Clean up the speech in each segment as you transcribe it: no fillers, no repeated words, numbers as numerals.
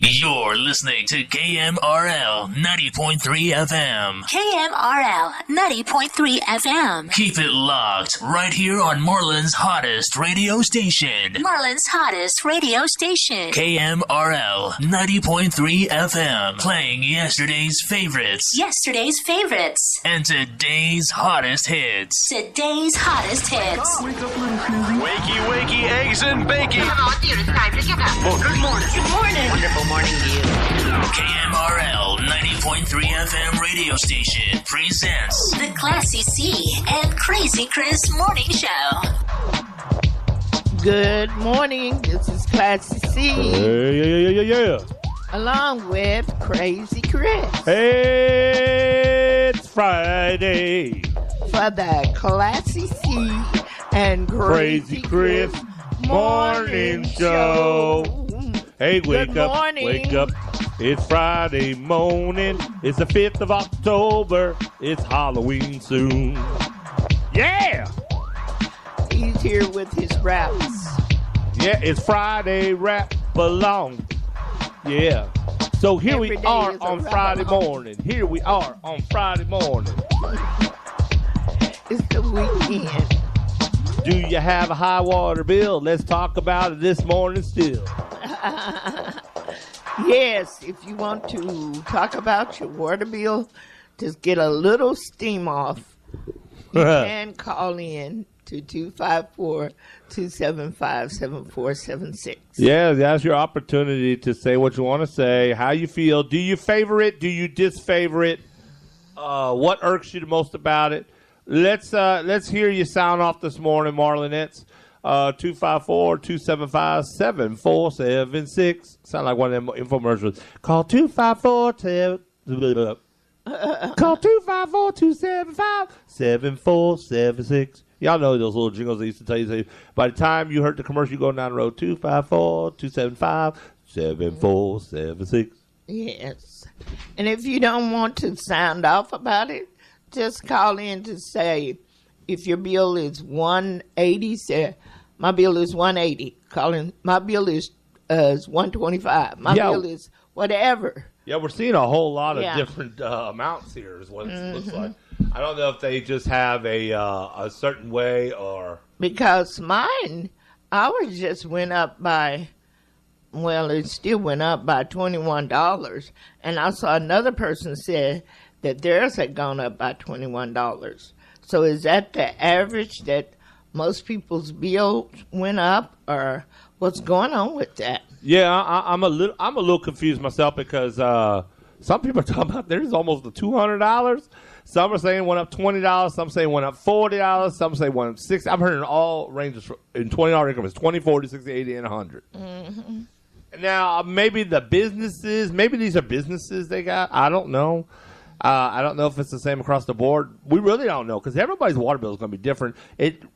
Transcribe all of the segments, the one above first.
You're listening to KMRL 90.3 FM. KMRL 90.3 FM. Keep it locked right here on Marlin's hottest radio station. Marlin's hottest radio station. KMRL 90.3 FM. Playing yesterday's favorites. Yesterday's favorites. And today's hottest hits. Today's hottest hits. Wake up, little Susie. Wakey, wakey, eggs and bacon. Come on, dear, it's time to get up. Well, good morning. Good morning. Wonderful morning to you. KMRL 90.3 FM radio station presents The Classy C and Crazy Chris Morning Show. Good morning. This is Classy C. Yeah. Along with Crazy Chris. Hey, it's Friday. For the Classy C and Crazy Chris Morning Show. Hey, wake Good up, morning. wake up. It's Friday morning. It's the 5th of October. It's Halloween soon. Yeah! He's here with his raps. Yeah, it's Friday rap along. Yeah. So here Every we day are is a on rap Friday along. morning. Here we are on Friday morning. It's the weekend. Do you have a high water bill? Let's talk about it this morning still. Yes, if you want to talk about your water bill, just get a little steam off. You can call in to 254-275-7476. Yeah, that's your opportunity to say what you want to say, how you feel. Do you favor it? Do you disfavor it? What irks you the most about it? Let's hear you sound off this morning, Marlinettes. 254-275-7476. Sound like one of them infomercials. Call 254-275-7476. Y'all know those little jingles they used to tell you. Say, by the time you heard the commercial, you go down the road, 254-275-7476. Yes. And if you don't want to sound off about it, just call in to say if your bill is $180, say my bill is $180. Call in. My bill is $125. My bill is whatever. Yeah, we're seeing a whole lot of different amounts here is what it looks like. I don't know if they just have a certain way or... Because ours just went up by, well, it still went up by $21. And I saw another person said that theirs had gone up by $21. So is that the average that most people's bills went up, or what's going on with that? Yeah, I'm a little confused myself because some people are talking about there's almost the $200. Some are saying it went up $20. Some say it went up $40. Some say it went up $60. I've heard in all ranges in $20 increments: 20, 40, 60, 80, and 100. Mm-hmm. Now maybe the businesses, maybe these are businesses they got. I don't know. I don't know if it's the same across the board. We really don't know because everybody's water bill is going to be different.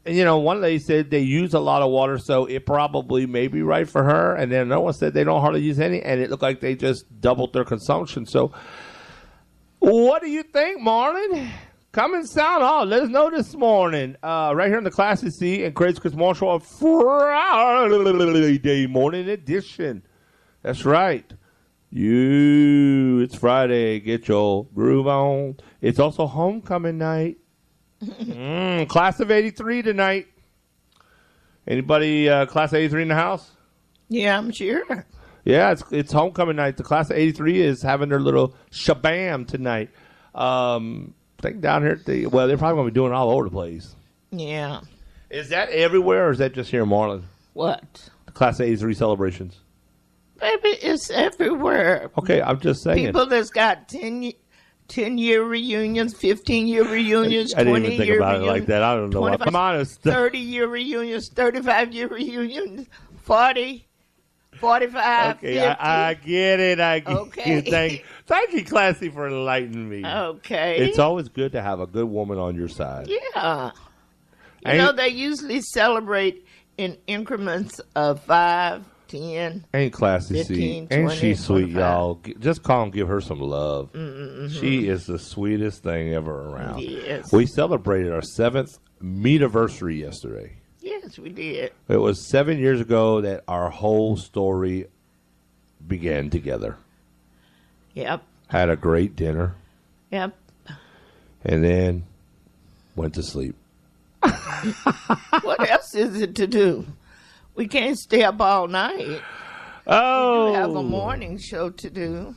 One lady said they use a lot of water, so it probably may be right for her. And then another one said they don't hardly use any, and it looked like they just doubled their consumption. So, what do you think, Marlin? Come and sound off. Let us know this morning, right here in the Classy C and Crazy Chris Morning Show on Friday morning edition. That's right. It's Friday. Get your groove on. It's also homecoming night. Class of 83 tonight. Anybody class of 83 in the house? Yeah, I'm sure. Yeah, it's homecoming night. The class of 83 is having their little shabam tonight. I think down here, they're probably going to be doing it all over the place. Yeah. Is that everywhere, or is that just here in Marlin? What? The class of 83 celebrations. Baby, it's everywhere. Okay, I'm just saying. People that's got 10-year reunions, 15-year reunions, 20-year reunions. I didn't even think about it like that. I don't know. I'm honest. 30-year reunions, 35-year reunions, 40, 45, okay, 50. I get it. Okay. Thank you, Classy, for enlightening me. Okay. It's always good to have a good woman on your side. Yeah. They usually celebrate in increments of 5, 10, ain't Classy 15, C. Ain't 20, she sweet, 25. y'all? Just call and give her some love. Mm-hmm. She is the sweetest thing ever around. Yes. We celebrated our 7th meet-iversary yesterday. Yes, we did. It was 7 years ago that our whole story began together. Yep. Had a great dinner. Yep. And then went to sleep. What else is it to do? We can't stay up all night. Oh. We do have a morning show to do.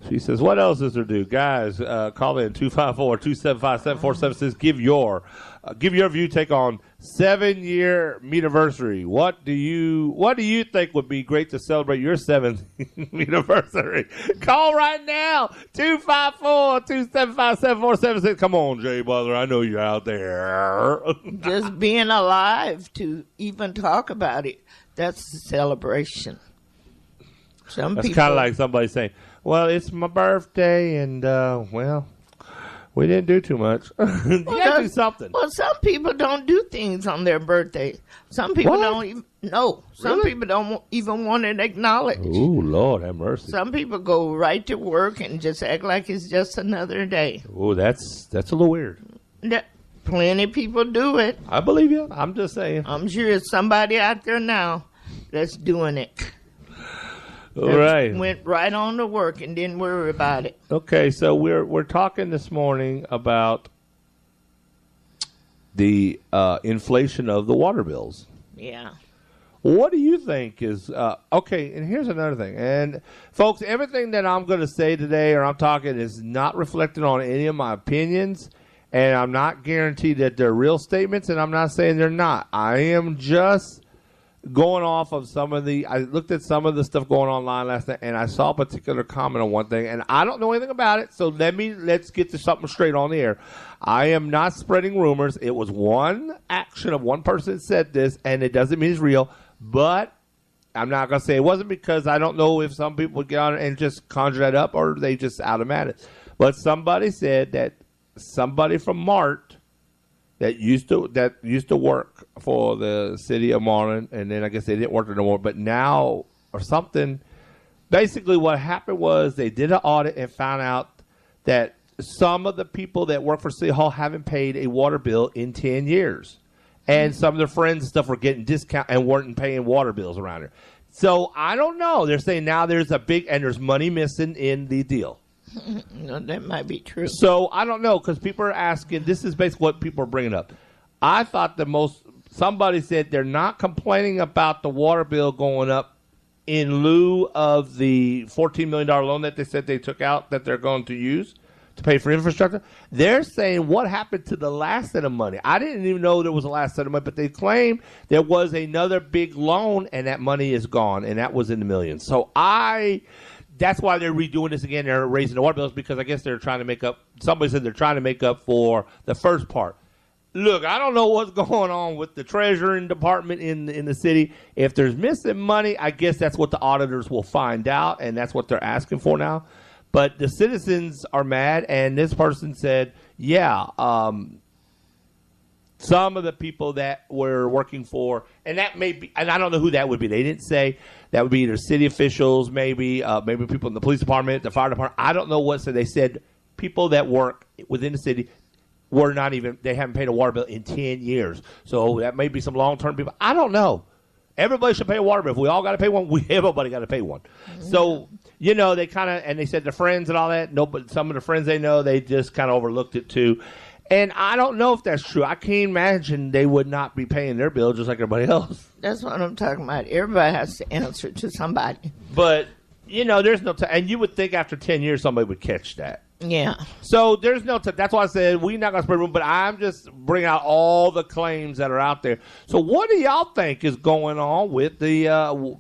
She says, what else is there to do? Guys, call in 254-275-7476. Give your view take on 7-year anniversary. What do you think would be great to celebrate your 7th anniversary? Call right now, 254-275-7476. Come on, Jay Butler. I know you're out there. Just being alive to even talk about it, that's a celebration. That's kind of like somebody saying, well, it's my birthday, and, we didn't do too much. You gotta do something. Well, some people don't do things on their birthday. Some people don't even know. Some people don't even want to acknowledge. Ooh, Lord, have mercy. Some people go right to work and just act like it's just another day. Ooh, that's a little weird. Plenty of people do it. I believe you. I'm just saying. I'm sure there's somebody out there now that's doing it. All right. Went right on to work and didn't worry about it. Okay, so we're talking this morning about the inflation of the water bills. Yeah. What do you think is okay? And here's another thing. And folks, everything that I'm going to say today or I'm talking is not reflected on any of my opinions, and I'm not guaranteed that they're real statements, and I'm not saying they're not. I am just going off of I looked at some of the stuff going online last night, and I saw a particular comment on one thing, and I don't know anything about it, so let's get to something straight on the air. I am not spreading rumors. It was one action of one person that said this, and it doesn't mean it's real, but I'm not going to say it wasn't because I don't know if some people would get on and just conjure that up or they just out of it. But somebody said that somebody from Mart that used to work for the city of Marlin, and then I guess they didn't work there no more, but now or something. Basically, what happened was they did an audit and found out that some of the people that work for City Hall haven't paid a water bill in 10 years. And some of their friends and stuff were getting discount and weren't paying water bills around here. So I don't know. They're saying now there's there's money missing in the deal. No, that might be true. So I don't know because people are asking. This is basically what people are bringing up. I thought somebody said they're not complaining about the water bill going up in lieu of the $14 million loan that they said they took out that they're going to use to pay for infrastructure. They're saying what happened to the last set of money. I didn't even know there was a last set of money, but they claim there was another big loan and that money is gone, and that was in the millions. So that's why they're redoing this again. They're raising the water bills because I guess they're trying to make up. Somebody said they're trying to make up for the first part. Look, I don't know what's going on with the treasury department in the city. If there's missing money, I guess that's what the auditors will find out, and that's what they're asking for now. But the citizens are mad, and this person said, some of the people that were working for, and that may be, and I don't know who that would be. They didn't say. That would be either city officials, maybe people in the police department, the fire department. I don't know what. So they said people that work within the city they haven't paid a water bill in 10 years. So that may be some long-term people. I don't know. Everybody should pay a water bill. If we all got to pay one, everybody got to pay one. Mm-hmm. So, they kind of, and they said the friends and all that. No, but some of the friends they know, they just kind of overlooked it too. And I don't know if that's true. I can't imagine they would not be paying their bill just like everybody else. That's what I'm talking about. Everybody has to answer to somebody. But, there's no time. And you would think after 10 years somebody would catch that. Yeah. So there's no time. That's why I said we're not going to spread rumors, but I'm just bringing out all the claims that are out there. So what do y'all think is going on with the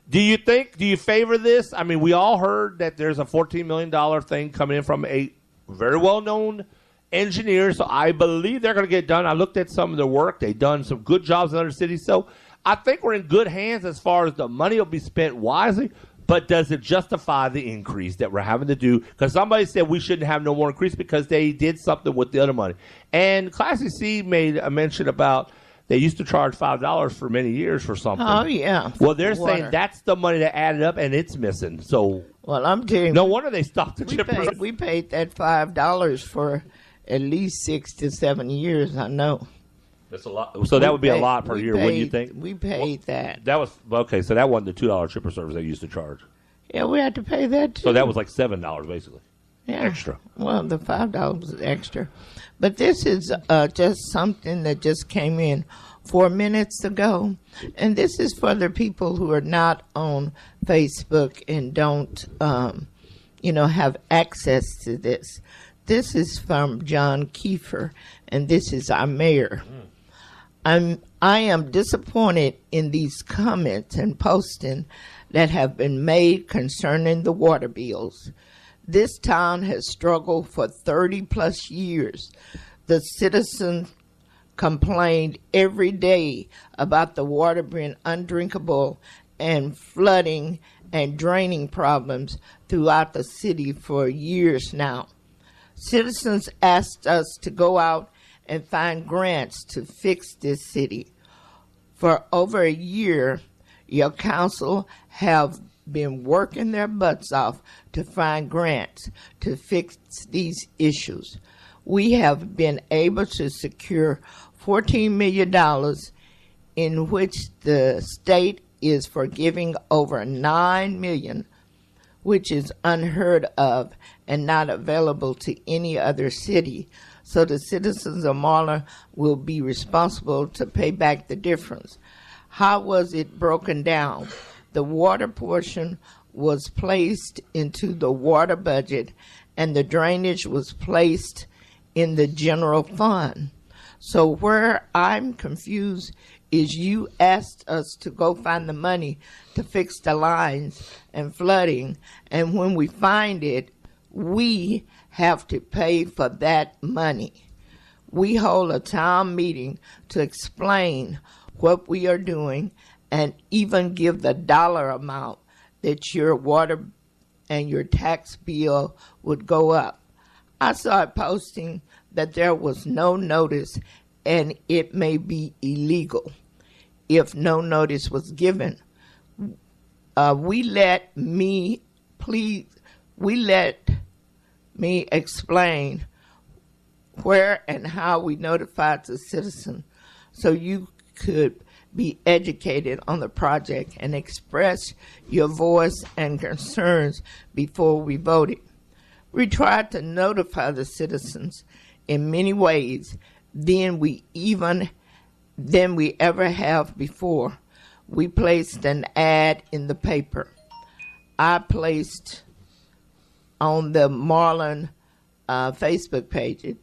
do you favor this? I mean, we all heard that there's a $14 million thing coming in from a very well-known engineer, so I believe they're going to get done. I looked at some of their work. They've done some good jobs in other cities. So I think we're in good hands as far as the money will be spent wisely, but does it justify the increase that we're having to do? Because somebody said we shouldn't have no more increase because they did something with the other money. And Classy C made a mention about they used to charge $5 for many years for something. Oh, yeah. Well, they're saying that's the money that added up, and it's missing. So, well, I'm telling you. No wonder they stopped the chippers. We paid that $5 for at least 6 to 7 years, I know. That's a lot. So that would be a lot per year, wouldn't you think? We paid that. That was okay. So that wasn't the $2 chipper service they used to charge. Yeah, we had to pay that too. So that was like $7 basically. Yeah. Extra. Well, the $5 was extra. But this is just something that just came in 4 minutes ago. And this is for the people who are not on Facebook and don't, have access to this. This is from John Kiefer, and this is our mayor. I am disappointed in these comments and posting that have been made concerning the water bills. This town has struggled for 30 plus years. The citizens complained every day about the water being undrinkable and flooding and draining problems throughout the city for years now. Citizens asked us to go out and find grants to fix this city. For over a year, your council have been working their butts off to find grants to fix these issues. We have been able to secure $14 million, in which the state is forgiving over $9 million, which is unheard of and not available to any other city. So the citizens of Marlin will be responsible to pay back the difference. How was it broken down? The water portion was placed into the water budget, and the drainage was placed in the general fund. So where I'm confused is you asked us to go find the money to fix the lines and flooding, and when we find it, we have to pay for that money. We hold a town meeting to explain what we are doing and even give the dollar amount that your water and your tax bill would go up. I saw a posting that there was no notice and it may be illegal if no notice was given. Let me explain where and how we notified the citizen so you could be educated on the project and express your voice and concerns before we voted. We tried to notify the citizens in many ways than we ever have before. We placed an ad in the paper. I placed on the Marlin Facebook page.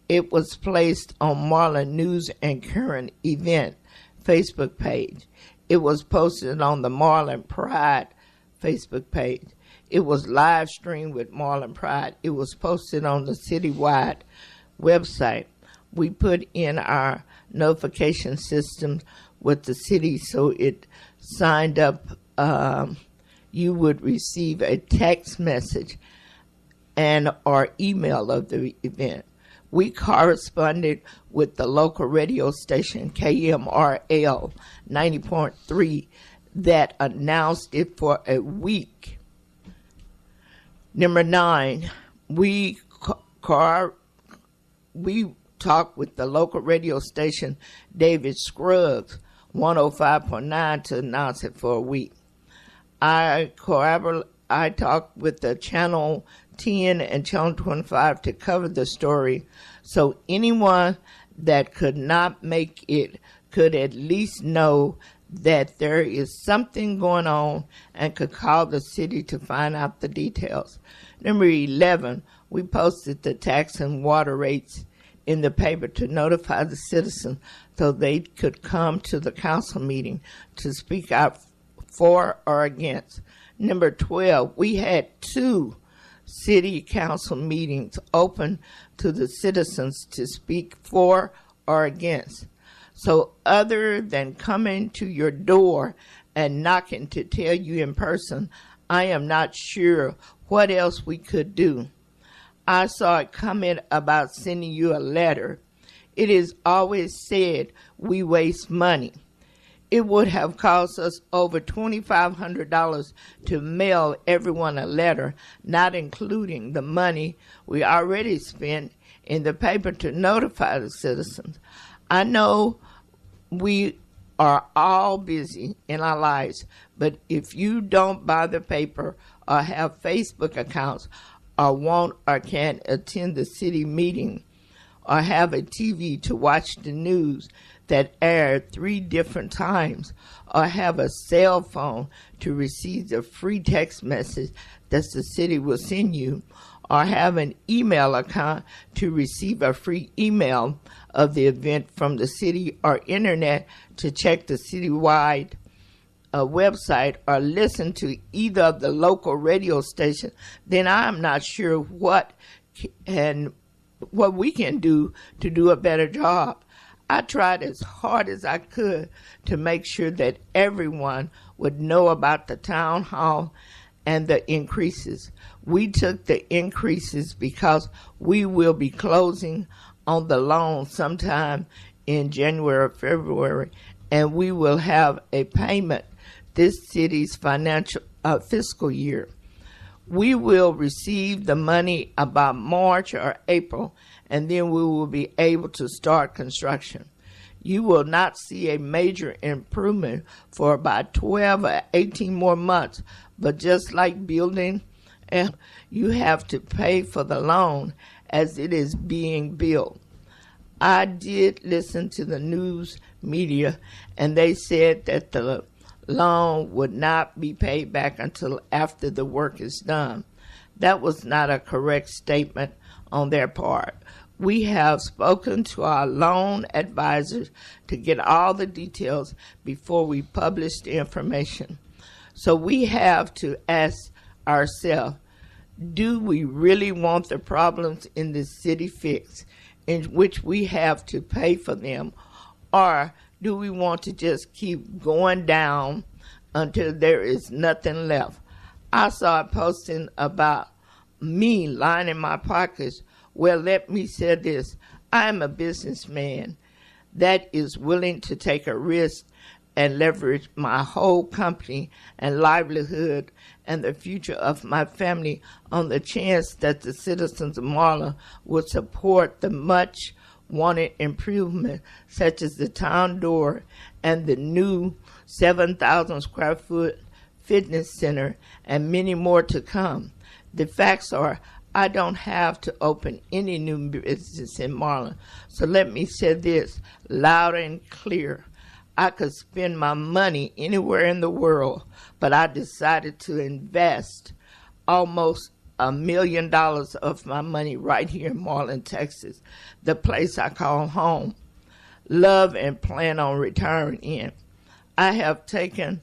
It was placed on Marlin News and Current Event Facebook page. It was posted on the Marlin Pride Facebook page. It was live streamed with Marlin Pride. It was posted on the citywide website. We put in our notification system with the city so it signed up. You would receive a text message and or email of the event. We corresponded with the local radio station KMRL 90.3 that announced it for a week. Number 9, we talked with the local radio station David Scruggs 105.9 to announce it for a week. I talked with the Channel 10 and Channel 25 to cover the story so anyone that could not make it could at least know that there is something going on and could call the city to find out the details. Number 11, we posted the tax and water rates in the paper to notify the citizens so they could come to the council meeting to speak out for or against. Number 12, we had 2 city council meetings open to the citizens to speak for or against. So other than coming to your door and knocking to tell you in person, I am not sure what else we could do. I saw a comment about sending you a letter. It is always said we waste money. It would have cost us over $2,500 to mail everyone a letter, not including the money we already spent in the paper to notify the citizens. I know we are all busy in our lives, but if you don't buy the paper or have Facebook accounts or won't or can't attend the city meeting or have a TV to watch the news that aired 3 different times, or have a cell phone to receive the free text message that the city will send you, or have an email account to receive a free email of the event from the city, or internet to check the citywide website, or listen to either of the local radio stations, then I'm not sure what we can do to do a better job. I tried as hard as I could to make sure that everyone would know about the town hall and the increases. We took the increases because we will be closing on the loan sometime in January or February, and we will have a payment this city's fiscal year. We will receive the money about March or April, and then we will be able to start construction. You will not see a major improvement for about 12 or 18 more months, but just like building, you have to pay for the loan as it is being built. I did listen to the news media, and they said that the loan would not be paid back until after the work is done. That was not a correct statement on their part. We have spoken to our loan advisors to get all the details before we publish the information. So we have to ask ourselves, do we really want the problems in the city fixed, in which we have to pay for them, or do we want to just keep going down until there is nothing left? I saw a posting about me lining my pockets. Well, let me say this. I'm a businessman that is willing to take a risk and leverage my whole company and livelihood and the future of my family on the chance that the citizens of Marlin would support the much wanted improvement such as the town door and the new 7,000 square foot fitness center and many more to come. The facts are, I don't have to open any new business in Marlin. So let me say this loud and clear. I could spend my money anywhere in the world, but I decided to invest almost $1 million of my money right here in Marlin, Texas, the place I call home. Love and plan on retiring in. I have taken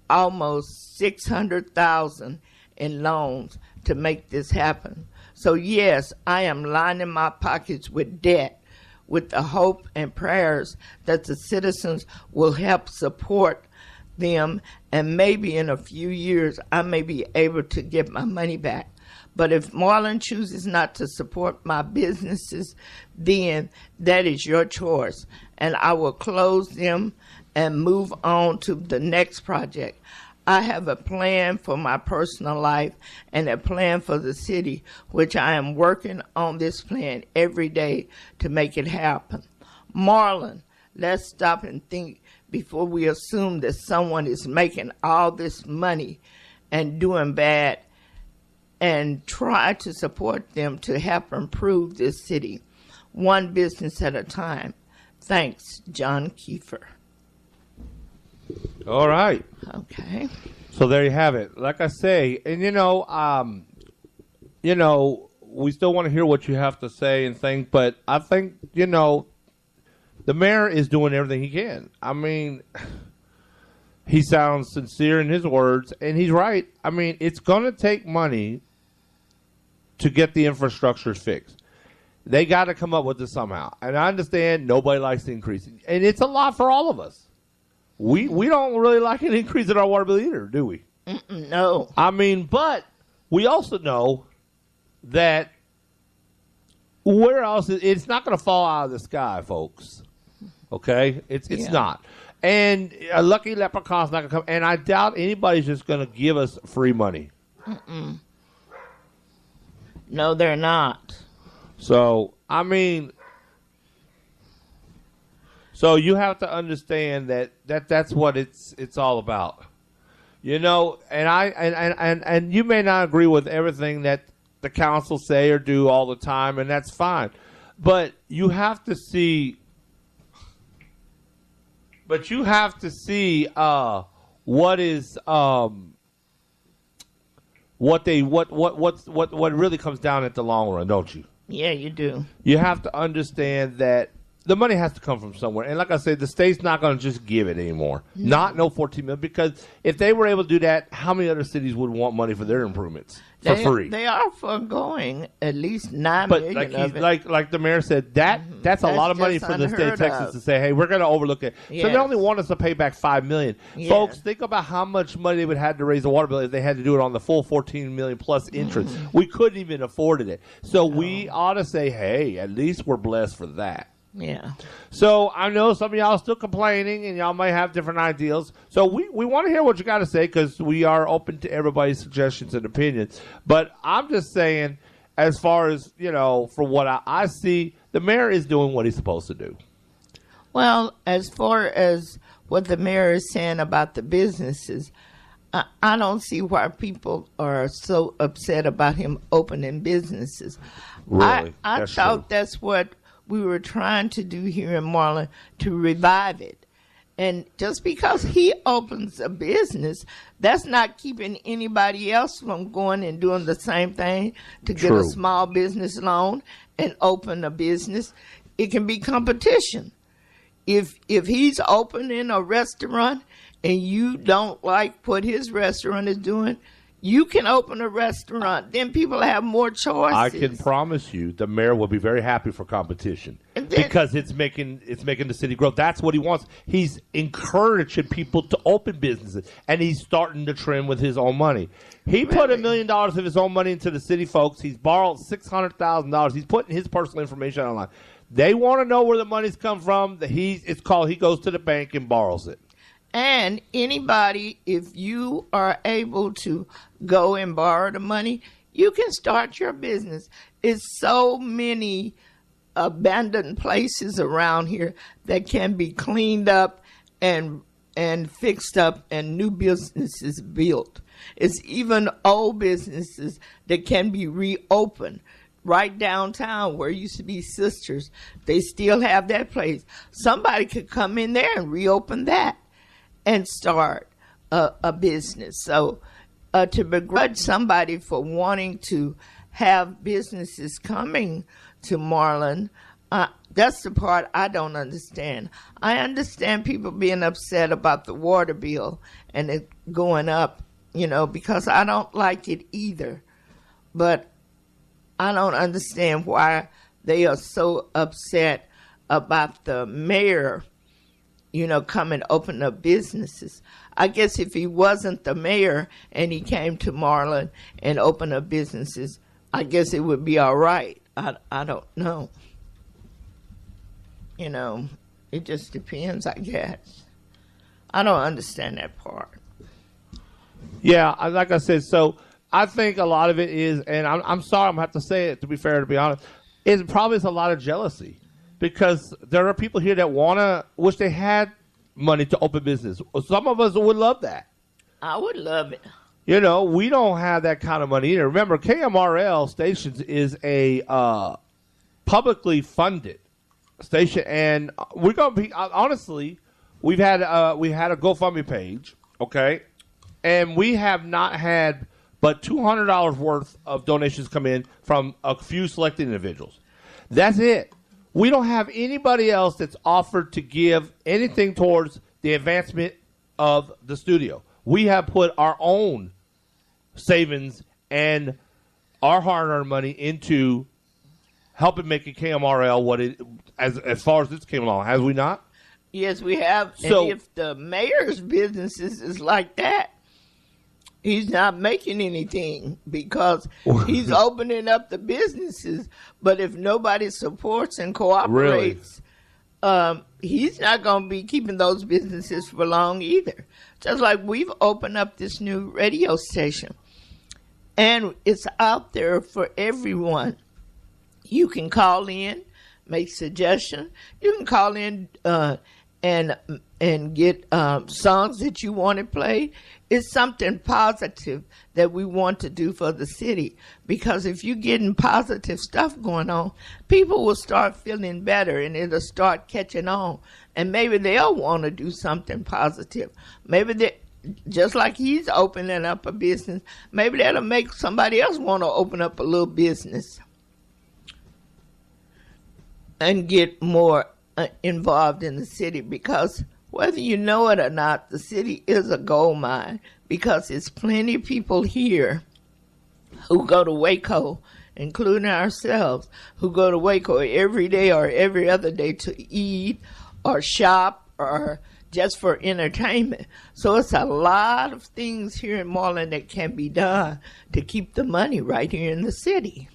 almost $600,000 in loans to make this happen. So yes, I am lining my pockets with debt, with the hope and prayers that the citizens will help support them, and maybe in a few years I may be able to get my money back. But if Marlin chooses not to support my businesses, then that is your choice, and I will close them and move on to the next project. I have a plan for my personal life and a plan for the city, which I am working on this plan every day to make it happen. Marlin, let's stop and think before we assume that someone is making all this money and doing bad, and try to support them to help improve this city, one business at a time. Thanks, John Kiefer. All right. Okay. So there you have it. Like I say, and we still want to hear what you have to say and think, but I think, the mayor is doing everything he can. I mean, he sounds sincere in his words, and he's right. I mean, it's going to take money to get the infrastructure fixed. They got to come up with this somehow. And I understand nobody likes the increase. And it's a lot for all of us. We don't really like an increase in our water bill either, do we? No. I mean, but we also know that where else it's not going to fall out of the sky, folks. Okay, it's not. And a lucky leprechaun's not going to come. And I doubt anybody's just going to give us free money. No, they're not. So I mean. So you have to understand that that's what it's all about. You know, and you may not agree with everything that the council say or do all the time, and that's fine. But you have to see. But you have to see what is what really comes down at the long run, don't you? Yeah, you do. You have to understand that the money has to come from somewhere. And like I said, the state's not going to just give it anymore. Not no $14 million, because if they were able to do that, how many other cities would want money for their improvements for free? They are foregoing at least $9 million of it. Like the mayor said, that's a lot of money for the state of Texas to say, hey, we're going to overlook it. Yes. So they only want us to pay back $5 million. Yes. Folks, think about how much money they would have to raise the water bill if they had to do it on the full $14 million plus interest. We couldn't even afford it. So we ought to say, hey, at least we're blessed for that. Yeah. So I know some of y'all are still complaining, and y'all might have different ideas. So we want to hear what you got to say, because we are open to everybody's suggestions and opinions. But I'm just saying, as far as, you know, from what I see, the mayor is doing what he's supposed to do. Well, as far as what the mayor is saying about the businesses, I don't see why people are so upset about him opening businesses. Really? I thought that's what we were trying to do here in Marlin, to revive it. And just because he opens a business, that's not keeping anybody else from going and doing the same thing to get a small business loan and open a business. It can be competition. If he's opening a restaurant and you don't like what his restaurant is doing, you can open a restaurant. Then people have more choices. I can promise you, the mayor will be very happy for competition, because it's making the city grow. That's what he wants. He's encouraging people to open businesses, and he's starting to trim with his own money. He put $1 million of his own money into the city, folks. He's borrowed $600,000. He's putting his personal information online. They want to know where the money's come from. He goes to the bank and borrows it. And anybody, if you are able to go and borrow the money, you can start your business. It's so many abandoned places around here that can be cleaned up and fixed up and new businesses built. It's even old businesses that can be reopened. Right downtown where it used to be Sisters, they still have that place. Somebody could come in there and reopen that and start a business. So to begrudge somebody for wanting to have businesses coming to Marlin, that's the part I don't understand. I understand people being upset about the water bill and it going up, you know, because I don't like it either. But I don't understand why they are so upset about the mayor, you know, come and open up businesses. I guess if he wasn't the mayor and he came to Marlin and opened up businesses, I guess it would be all right. I don't know. You know, it just depends, I guess. I don't understand that part. Yeah, like I said, so I think a lot of it is, and I'm sorry, I'm going to have to say it, to be fair, to be honest, it probably is a lot of jealousy. Because there are people here that wish they had money to open business. Some of us would love that. I would love it. You know, we don't have that kind of money either. Remember, KMRL stations is a publicly funded station, and we're going to be honestly. We had a GoFundMe page, okay, and we have not had but $200 worth of donations come in from a few selected individuals. That's it. We don't have anybody else that's offered to give anything towards the advancement of the studio. We have put our own savings and our hard-earned money into helping making KMRL what it as far as this came along. Has we not? Yes, we have. So, and if the mayor's businesses is like that, he's not making anything because he's opening up the businesses. But if nobody supports and cooperates, he's not going to be keeping those businesses for long either. Just like we've opened up this new radio station, and it's out there for everyone. You can call in, make suggestions. You can call in and and get songs that you want to play. It's something positive that we want to do for the city, because if you're getting positive stuff going on, people will start feeling better and it'll start catching on, and maybe they'll want to do something positive. Maybe they, just like he's opening up a business, maybe that'll make somebody else want to open up a little business and get more involved in the city, because whether you know it or not, the city is a gold mine, because there's plenty of people here who go to Waco, including ourselves, who go to Waco every day or every other day to eat or shop or just for entertainment. So it's a lot of things here in Marlin that can be done to keep the money right here in the city.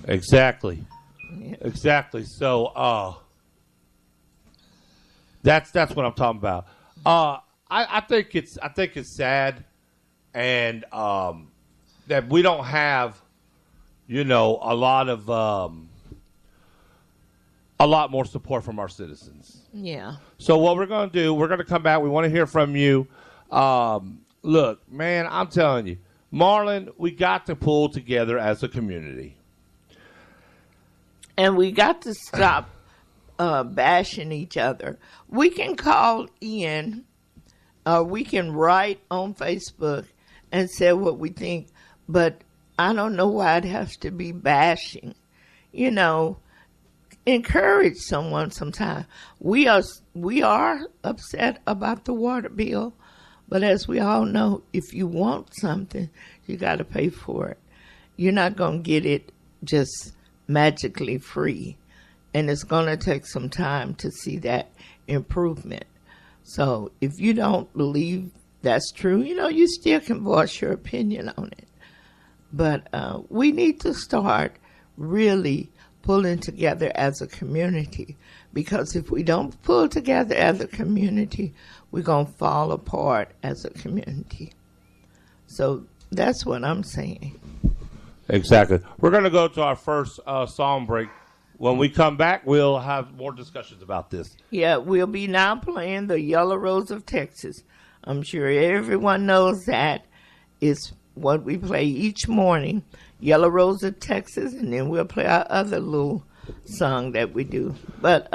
Exactly. Yeah. Exactly. So that's what I'm talking about. I think it's sad, and that we don't have, a lot more support from our citizens. Yeah. So what we're going to do, we're going to come back. We want to hear from you. Look, man, I'm telling you, Marlin, we got to pull together as a community. And we got to stop bashing each other. We can call in, we can write on Facebook and say what we think, but I don't know why it has to be bashing. Encourage someone sometime. We are upset about the water bill, but as we all know, if you want something, you got to pay for it. You're not going to get it just magically free, and it's going to take some time to see that improvement. So if you don't believe that's true, you still can voice your opinion on it. But we need to start really pulling together as a community, because if we don't pull together as a community, we're going to fall apart as a community. So that's what I'm saying. Exactly. We're going to go to our first song break. When we come back, we'll have more discussions about this. Yeah, we'll be now playing the Yellow Rose of Texas. I'm sure everyone knows that. It's what we play each morning, Yellow Rose of Texas, and then we'll play our other little song that we do. But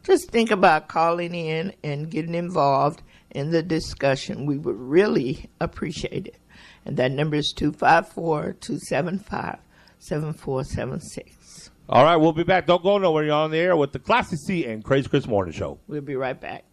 just think about calling in and getting involved in the discussion. We would really appreciate it. And that number is 254-275-7476. All right, we'll be back. Don't go nowhere. You're on the air with the Classy C and Crazy Chris Morning Show. We'll be right back.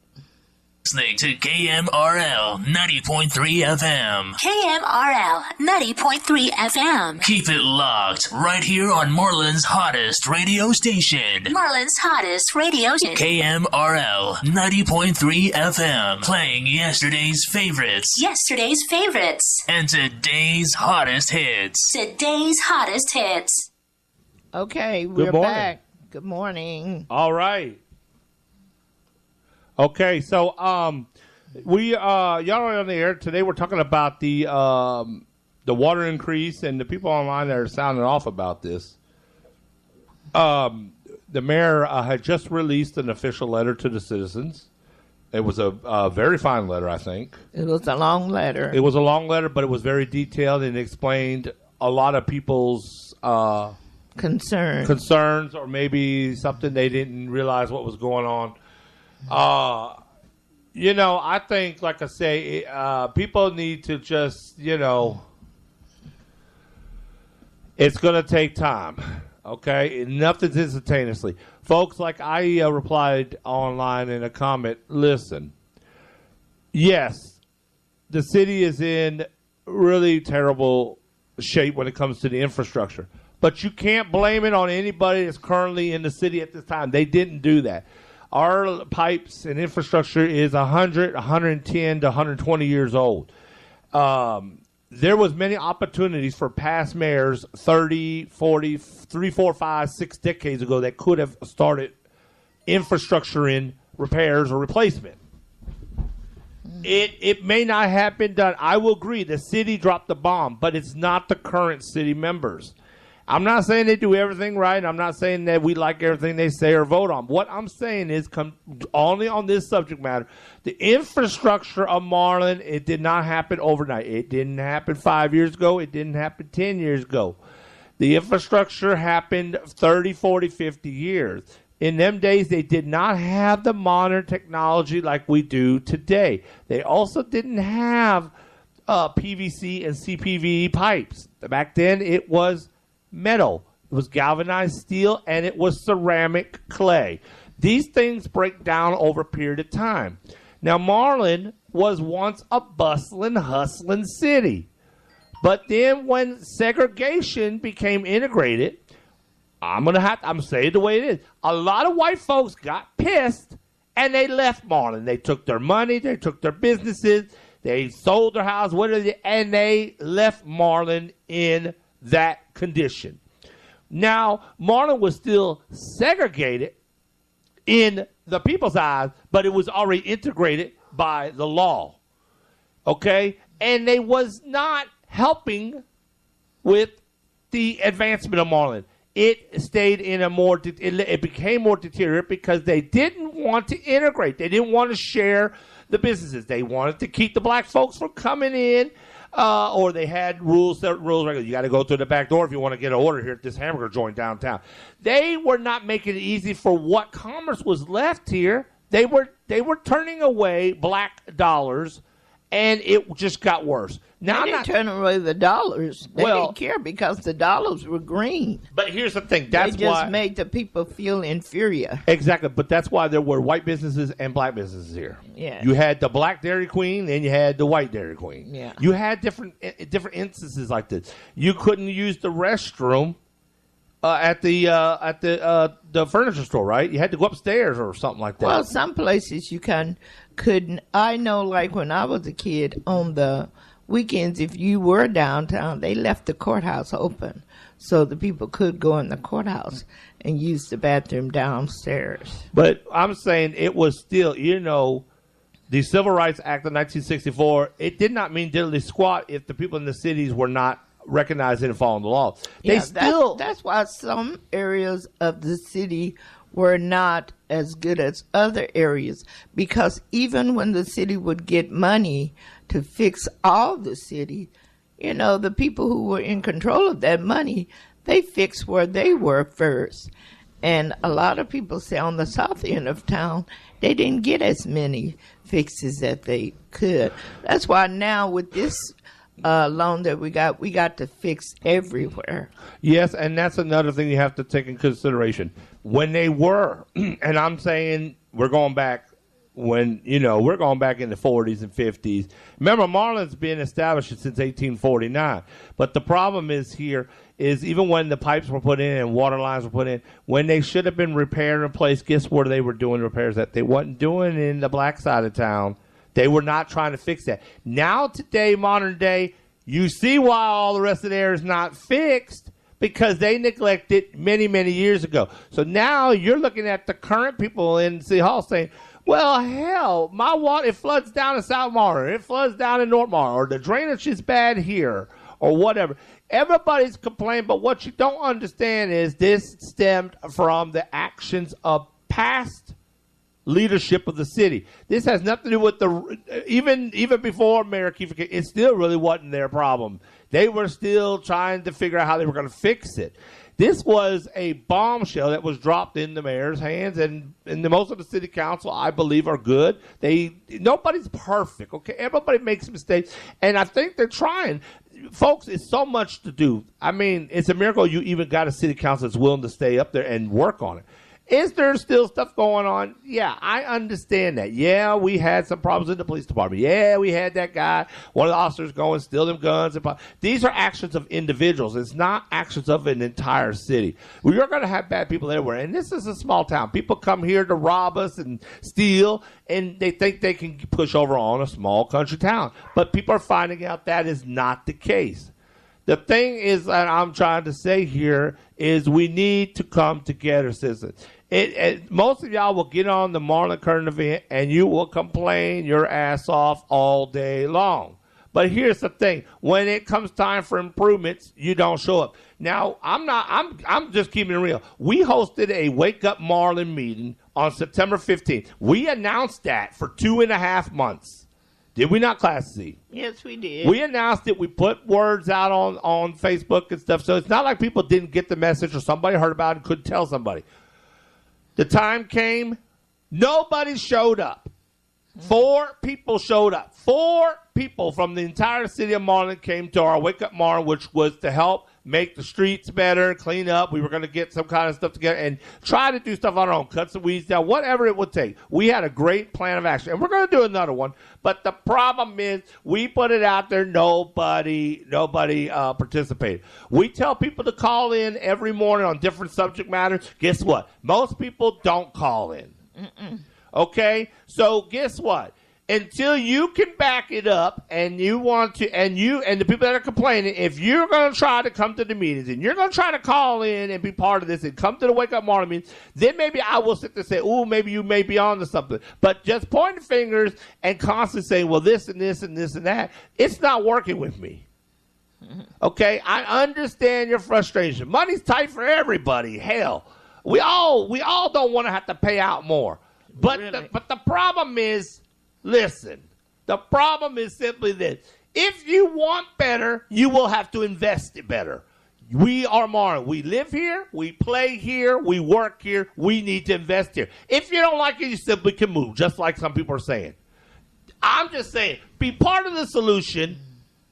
Listening to KMRL 90.3 FM. KMRL 90.3 FM. Keep it locked right here on Marlin's hottest radio station. Marlin's hottest radio station. KMRL 90.3 FM. Playing yesterday's favorites. Yesterday's favorites. And today's hottest hits. Today's hottest hits. Okay, we're back. Good morning. All right. Okay, so we y'all are on the air today. We're talking about the water increase, and the people online that are sounding off about this. The mayor had just released an official letter to the citizens. It was a very fine letter, I think. It was a long letter. It was a long letter, but it was very detailed and explained a lot of people's concerns, or maybe something they didn't realize what was going on. I think, like I say, people need to just, it's going to take time, okay? Nothing's instantaneously. Folks, like I replied online in a comment, listen, yes, the city is in really terrible shape when it comes to the infrastructure, but you can't blame it on anybody that's currently in the city at this time. They didn't do that. Our pipes and infrastructure is 100, 110 to 120 years old. There was many opportunities for past mayors 30, 40, 3, 4, 5, 6 decades ago that could have started infrastructure in repairs or replacement. It may not have been done. I will agree the city dropped the bomb, but it's not the current city members. I'm not saying they do everything right. I'm not saying that we like everything they say or vote on. What I'm saying is, only on this subject matter, the infrastructure of Marlin, it did not happen overnight. It didn't happen 5 years ago. It didn't happen 10 years ago. The infrastructure happened 30, 40, 50 years. In them days, they did not have the modern technology like we do today. They also didn't have PVC and CPVE pipes. Back then, it was metal, it was galvanized steel, and it was ceramic clay. These things break down over a period of time. Now, Marlin was once a bustling, hustling city. But then when segregation became integrated, I'm saying it the way it is. A lot of white folks got pissed, and they left Marlin. They took their money, they took their businesses, they sold their house, and they left Marlin in that condition. Now, Marlin was still segregated in the people's eyes, but it was already integrated by the law. Okay? And they was not helping with the advancement of Marlin. It stayed in it became more deteriorated because they didn't want to integrate. They didn't want to share the businesses. They wanted to keep the black folks from coming in, or they had rules. You got to go through the back door if you want to get an order here at this hamburger joint downtown. They were not making it easy for what commerce was left here. They were turning away black dollars, and it just got worse. Now, they didn't turn away the dollars. They didn't care because the dollars were green. But here's the thing. They just made the people feel inferior. Exactly. But that's why there were white businesses and black businesses here. Yeah. You had the black Dairy Queen and you had the white Dairy Queen. Yeah. You had different instances like this. You couldn't use the restroom at the furniture store, right? You had to go upstairs or something like that. Well, some places you couldn't. I know, like when I was a kid, on the weekends, if you were downtown, they left the courthouse open so the people could go in the courthouse and use the bathroom downstairs. But I'm saying it was still, the Civil Rights Act of 1964, it did not mean diddly squat if the people in the cities were not recognizing and following the law. That's why some areas of the city were not as good as other areas, because even when the city would get money to fix all the city, the people who were in control of that money, they fixed where they were first. And a lot of people say on the south end of town, they didn't get as many fixes that they could. That's why now with this loan that we got to fix everywhere. Yes, and that's another thing you have to take in consideration. When they were, and I'm saying we're going back we're going back in the 40s and 50s. Remember, Marlin's been established since 1849. But the problem is even when the pipes were put in and water lines were put in, when they should have been repaired and replaced, guess where they were doing repairs that they wasn't doing in the black side of town. They were not trying to fix that. Now, today, modern day, you see why all the rest of there is not fixed, because they neglected many, many years ago. So now you're looking at the current people in City Hall saying, well, hell, my water, it floods down in South Marlin, it floods down in North Marlin, or the drainage is bad here, or whatever. Everybody's complaining, but what you don't understand is this stemmed from the actions of past leadership of the city. This has nothing to do with even before Mayor Kiefer, it still really wasn't their problem. They were still trying to figure out how they were going to fix it. This was a bombshell that was dropped in the mayor's hands, and most of the city council, I believe, are good. Nobody's perfect, okay? Everybody makes mistakes, and I think they're trying. Folks, it's so much to do. I mean, it's a miracle you even got a city council that's willing to stay up there and work on it. Is there still stuff going on? Yeah, I understand that. Yeah, we had some problems in the police department. Yeah, we had that guy, one of the officers going, steal them guns. These are actions of individuals. It's not actions of an entire city. We are going to have bad people everywhere. And this is a small town. People come here to rob us and steal, and they think they can push over on a small country town. But people are finding out that is not the case. The thing is that I'm trying to say here is we need to come together, citizens. Most of y'all will get on the Marlin current event and you will complain your ass off all day long. But here's the thing. When it comes time for improvements, you don't show up. Now, I'm just keeping it real. We hosted a Wake Up Marlin meeting on September 15th. We announced that for 2.5 months. Did we not, Class C? Yes, we did. We announced it. We put words out on Facebook and stuff. So it's not like people didn't get the message or somebody heard about it and couldn't tell somebody. The time came. Nobody showed up. 4 people showed up. 4 people from the entire city of Marlin came to our Wake Up Marlin, which was to help make the streets better, clean up. We were going to get some kind of stuff together and try to do stuff on our own, cut some weeds down, whatever it would take. We had a great plan of action, and we're going to do another one. But the problem is we put it out there. Nobody participated. We tell people to call in every morning on different subject matters. Guess what? Most people don't call in. Okay? So guess what? Until you can back it up and you want to, and the people that are complaining, if you're going to try to come to the meetings and you're going to try to call in and be part of this and come to the Wake Up Marlin meetings, then maybe I will sit there and say, ooh, maybe you may be on to something. But just pointing fingers and constantly saying, well, this and this and this and that, it's not working with me. Okay? I understand your frustration. Money's tight for everybody. Hell, we all don't want to have to pay out more. But Really? the problem is, listen, the problem is simply this. If you want better, you will have to invest it better. We are Marlin. We live here. We play here. We work here. We need to invest here. If you don't like it, you simply can move, just like some people are saying. I'm just saying, be part of the solution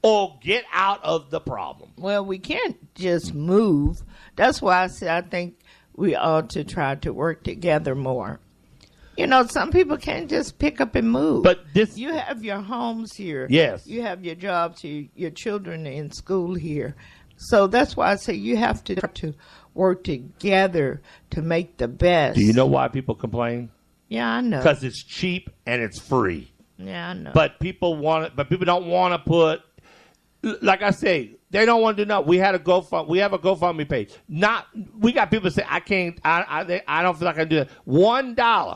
or get out of the problem. Well, we can't just move. That's why I said I think we ought to try to work together more. You know, some people can't just pick up and move. But this, you have your homes here. Yes. You have your jobs here, your children in school here. So that's why I say you have to work together to make the best. do you know why people complain? Yeah, I know. Because it's cheap and it's free. Yeah, I know. But people want it. But people don't want to put. Like I say, they don't want to do nothing. We have a GoFundMe page. We got people say I can't. I don't feel like I can do that. $1.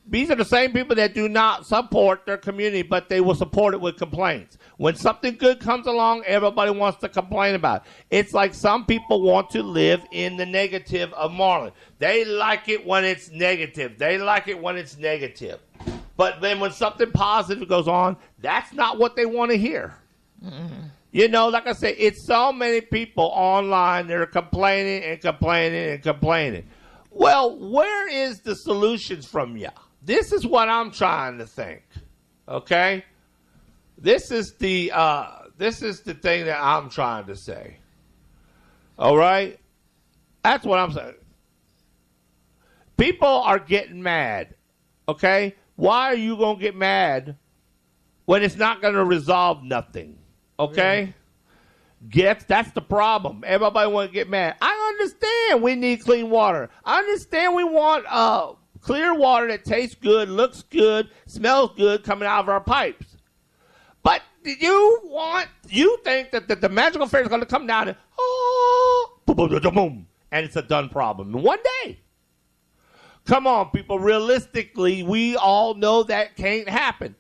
These are the same people that do not support their community, but they will support it with complaints. When something good comes along, everybody wants to complain about it. It's like some people want to live in the negative of Marlin. They like it when it's negative. But then when something positive goes on, that's not what they want to hear. Mm-hmm. You know, like I say, it's so many people online that are complaining. Well, where is the solutions from you? This is what I'm trying to think. Okay? This is the thing that I'm trying to say. All right? That's what I'm saying. People are getting mad. Okay? Why are you going to get mad when it's not going to resolve nothing? Okay? That's the problem. Everybody want to get mad. I understand we need clean water. I understand we want clear water that tastes good, looks good, smells good coming out of our pipes. But you think that the magical fairy is going to come down and boom, boom, boom, boom, and it's a done problem in one day. Come on, people. Realistically, we all know that can't happen.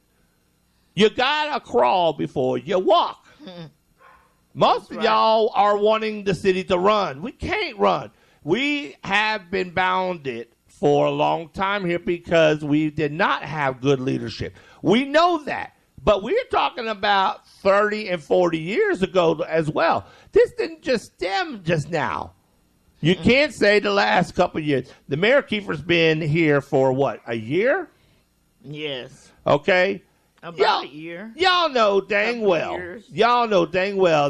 You got to crawl before you walk. Most of y'all are wanting the city to run. We can't run. We have been bounded for a long time here because we did not have good leadership. We know that. But we're talking about 30 and 40 years ago as well. This didn't just stem just now. You can't say the last couple of years. The Mayor Kiefer's been here for what, a year? Yes. Okay. About a year. Y'all know dang well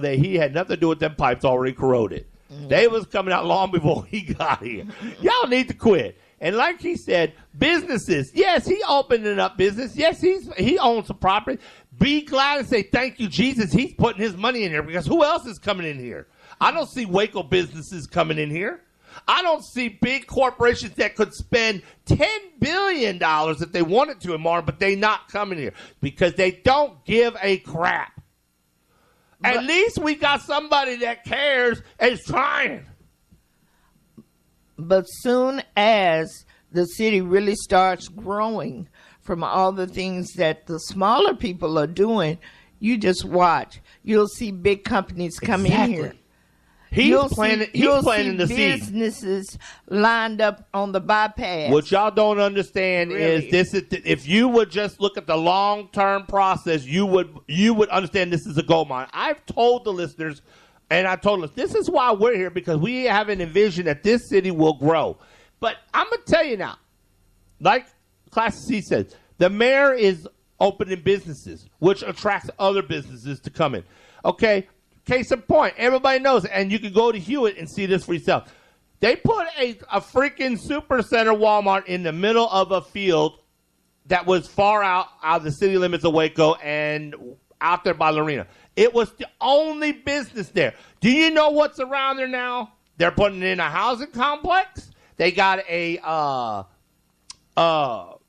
that he had nothing to do with them pipes already corroded. Mm-hmm. They was coming out long before he got here. Y'all need to quit. And like he said, businesses. Yes, he opening up business. Yes, he owns some property. Be glad and say thank you, Jesus. He's putting his money in here because who else is coming in here? I don't see Waco businesses coming in here. I don't see big corporations that could spend $10 billion if they wanted to in Marlin, but they not coming here because they don't give a crap. At least we got somebody that cares and is trying. But soon as the city really starts growing from all the things that the smaller people are doing. You just watch. You'll see big companies come in here. He's planting the seed. Businesses lined up on the bypass. What y'all don't understand is this: if you would just look at the long-term process, you would understand this is a gold mine. I've told the listeners, and I told us this is why we're here, because we have an envision that this city will grow. But I'm gonna tell you now, like Class C says, the mayor is opening businesses, which attracts other businesses to come in. Okay. Case in point, everybody knows it, and you can go to Hewitt and see this for yourself. They put a freaking supercenter Walmart in the middle of a field that was far out of the city limits of Waco and out there by Lorena. It was the only business there. Do you know what's around there now? They're putting in a housing complex. They got a Cracker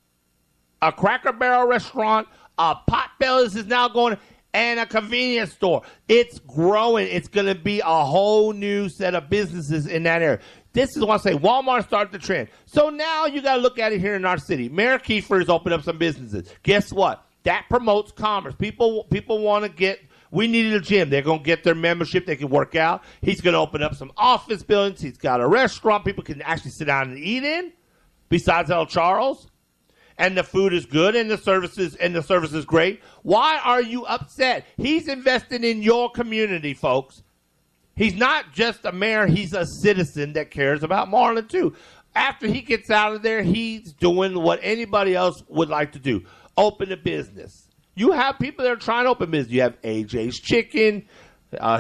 Barrel restaurant. Potbellies is now going, and a convenience store. It's growing. It's going to be a whole new set of businesses in that area. This is what I say. Walmart started the trend. So now you got to look at it here in our city. Mayor Kiefer has opened up some businesses. Guess what? That promotes commerce. People want to get. We needed a gym. They're going to get their membership. They can work out. He's going to open up some office buildings. He's got a restaurant people can actually sit down and eat in, besides El Charles. And the food is good, and the service is great. Why are you upset? He's investing in your community, folks. He's not just a mayor. He's a citizen that cares about Marlin, too. After he gets out of there, he's doing what anybody else would like to do. Open a business. You have people that are trying to open business. You have AJ's Chicken.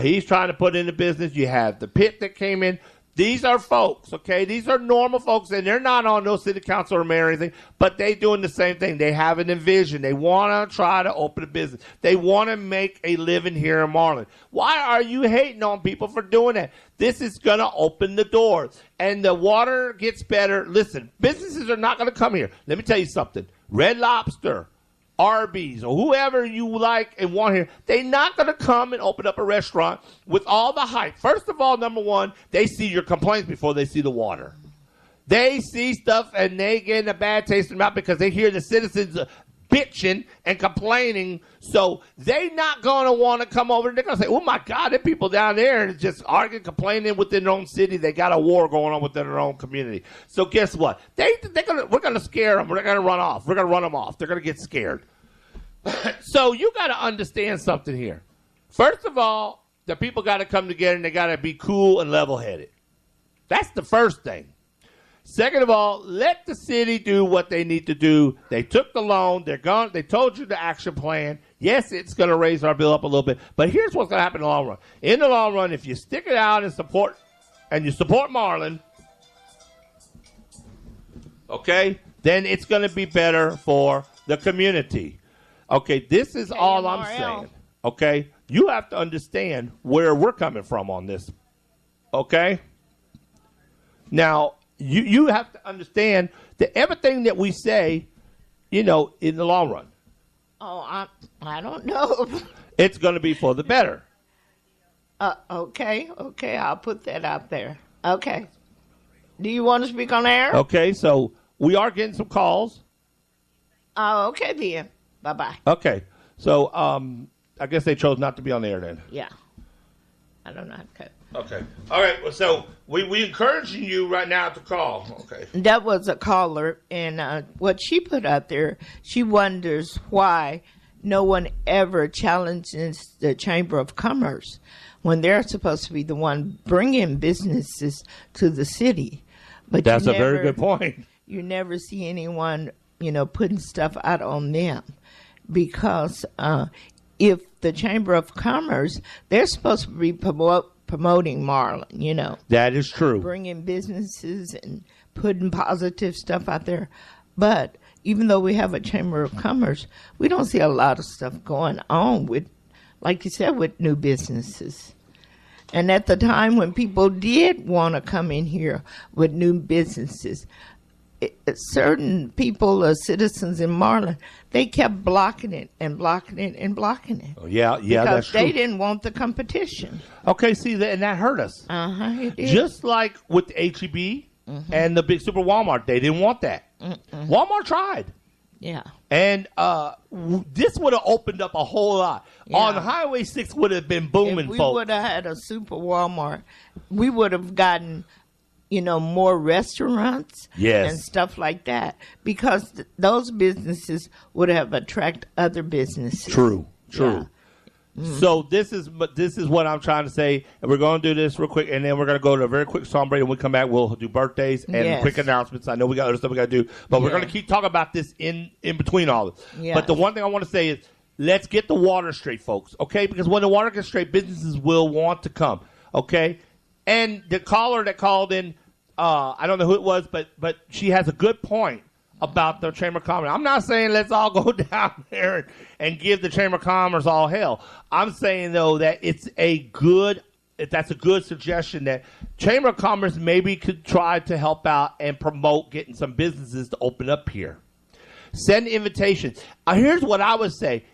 He's trying to put in a business. You have the Pit that came in. These are folks, okay? These are normal folks, and they're not on no city council or mayor or anything, but they doing the same thing. They have an envision. They want to try to open a business. They want to make a living here in Marlin. Why are you hating on people for doing that? This is going to open the doors, and the water gets better. Listen, businesses are not going to come here. Let me tell you something. Red Lobster, Arby's, or whoever you like and want here, they're not going to come and open up a restaurant with all the hype. First of all, number one, they see your complaints before they see the water. They see stuff and they get a bad taste in their mouth because they hear the citizens bitching and complaining. So they not going to want to come over. They're going to say, oh, my God, there are people down there and just arguing, complaining within their own city. They got a war going on within their own community. So guess what? We're going to scare them. We're going to run off. We're going to run them off. They're going to get scared. So you got to understand something here. First of all, the people got to come together and they got to be cool and level-headed. That's the first thing. Second of all, let the city do what they need to do. They took the loan. They're gone. They told you the action plan. Yes, it's going to raise our bill up a little bit, but here's what's going to happen in the long run. In the long run, if you stick it out and you support Marlin, okay, then it's going to be better for the community. Okay, this is all I'm saying. Okay, you have to understand where we're coming from on this. Okay, now you have to understand that everything that we say, in the long run. Oh, I don't know. It's going to be for the better. Okay, I'll put that out there. Okay, do you want to speak on air? Okay, so we are getting some calls. Oh, okay then. Bye-bye. Okay. So, I guess they chose not to be on the air then. Yeah. I don't know how to cut. Okay. All right. Well, so we encouraging you right now to call. Okay. That was a caller, and what she put out there, she wonders why no one ever challenges the Chamber of Commerce when they're supposed to be the one bringing businesses to the city. But that's a very good point. You never see anyone, putting stuff out on them. Because if the Chamber of Commerce, they're supposed to be promoting Marlin, That is true. Bringing businesses and putting positive stuff out there. But even though we have a Chamber of Commerce, we don't see a lot of stuff going on with, like you said, with new businesses. And at the time when people did want to come in here with new businesses, certain people, citizens in Marlin, they kept blocking it and blocking it and blocking it. Oh, yeah, that's true. Because they didn't want the competition. Okay, see, and that hurt us. It did. Just like with HEB and the big super Walmart, they didn't want that. Walmart tried. Yeah. And this would have opened up a whole lot. Yeah. On Highway 6 would have been booming, If we folks. would have had a super Walmart, we would have gotten, more restaurants Yes. and stuff like that, because those businesses would have attracted other businesses. True. Yeah. So this is what I'm trying to say, and we're going to do this real quick, and then we're going to go to a very quick song break. And when we come back, we'll do birthdays and Yes. quick announcements. I know we got other stuff we got to do, but we're Yeah. going to keep talking about this in between all of this. Yes. But the one thing I want to say is, let's get the water straight, folks. Okay, because when the water gets straight, businesses will want to come. Okay, and the caller that called in, I don't know who it was, but she has a good point about the Chamber of Commerce. I'm not saying let's all go down there and give the Chamber of Commerce all hell. I'm saying, though, that that's a good suggestion, that Chamber of Commerce maybe could try to help out and promote getting some businesses to open up here. Send invitations. Here's what I would say.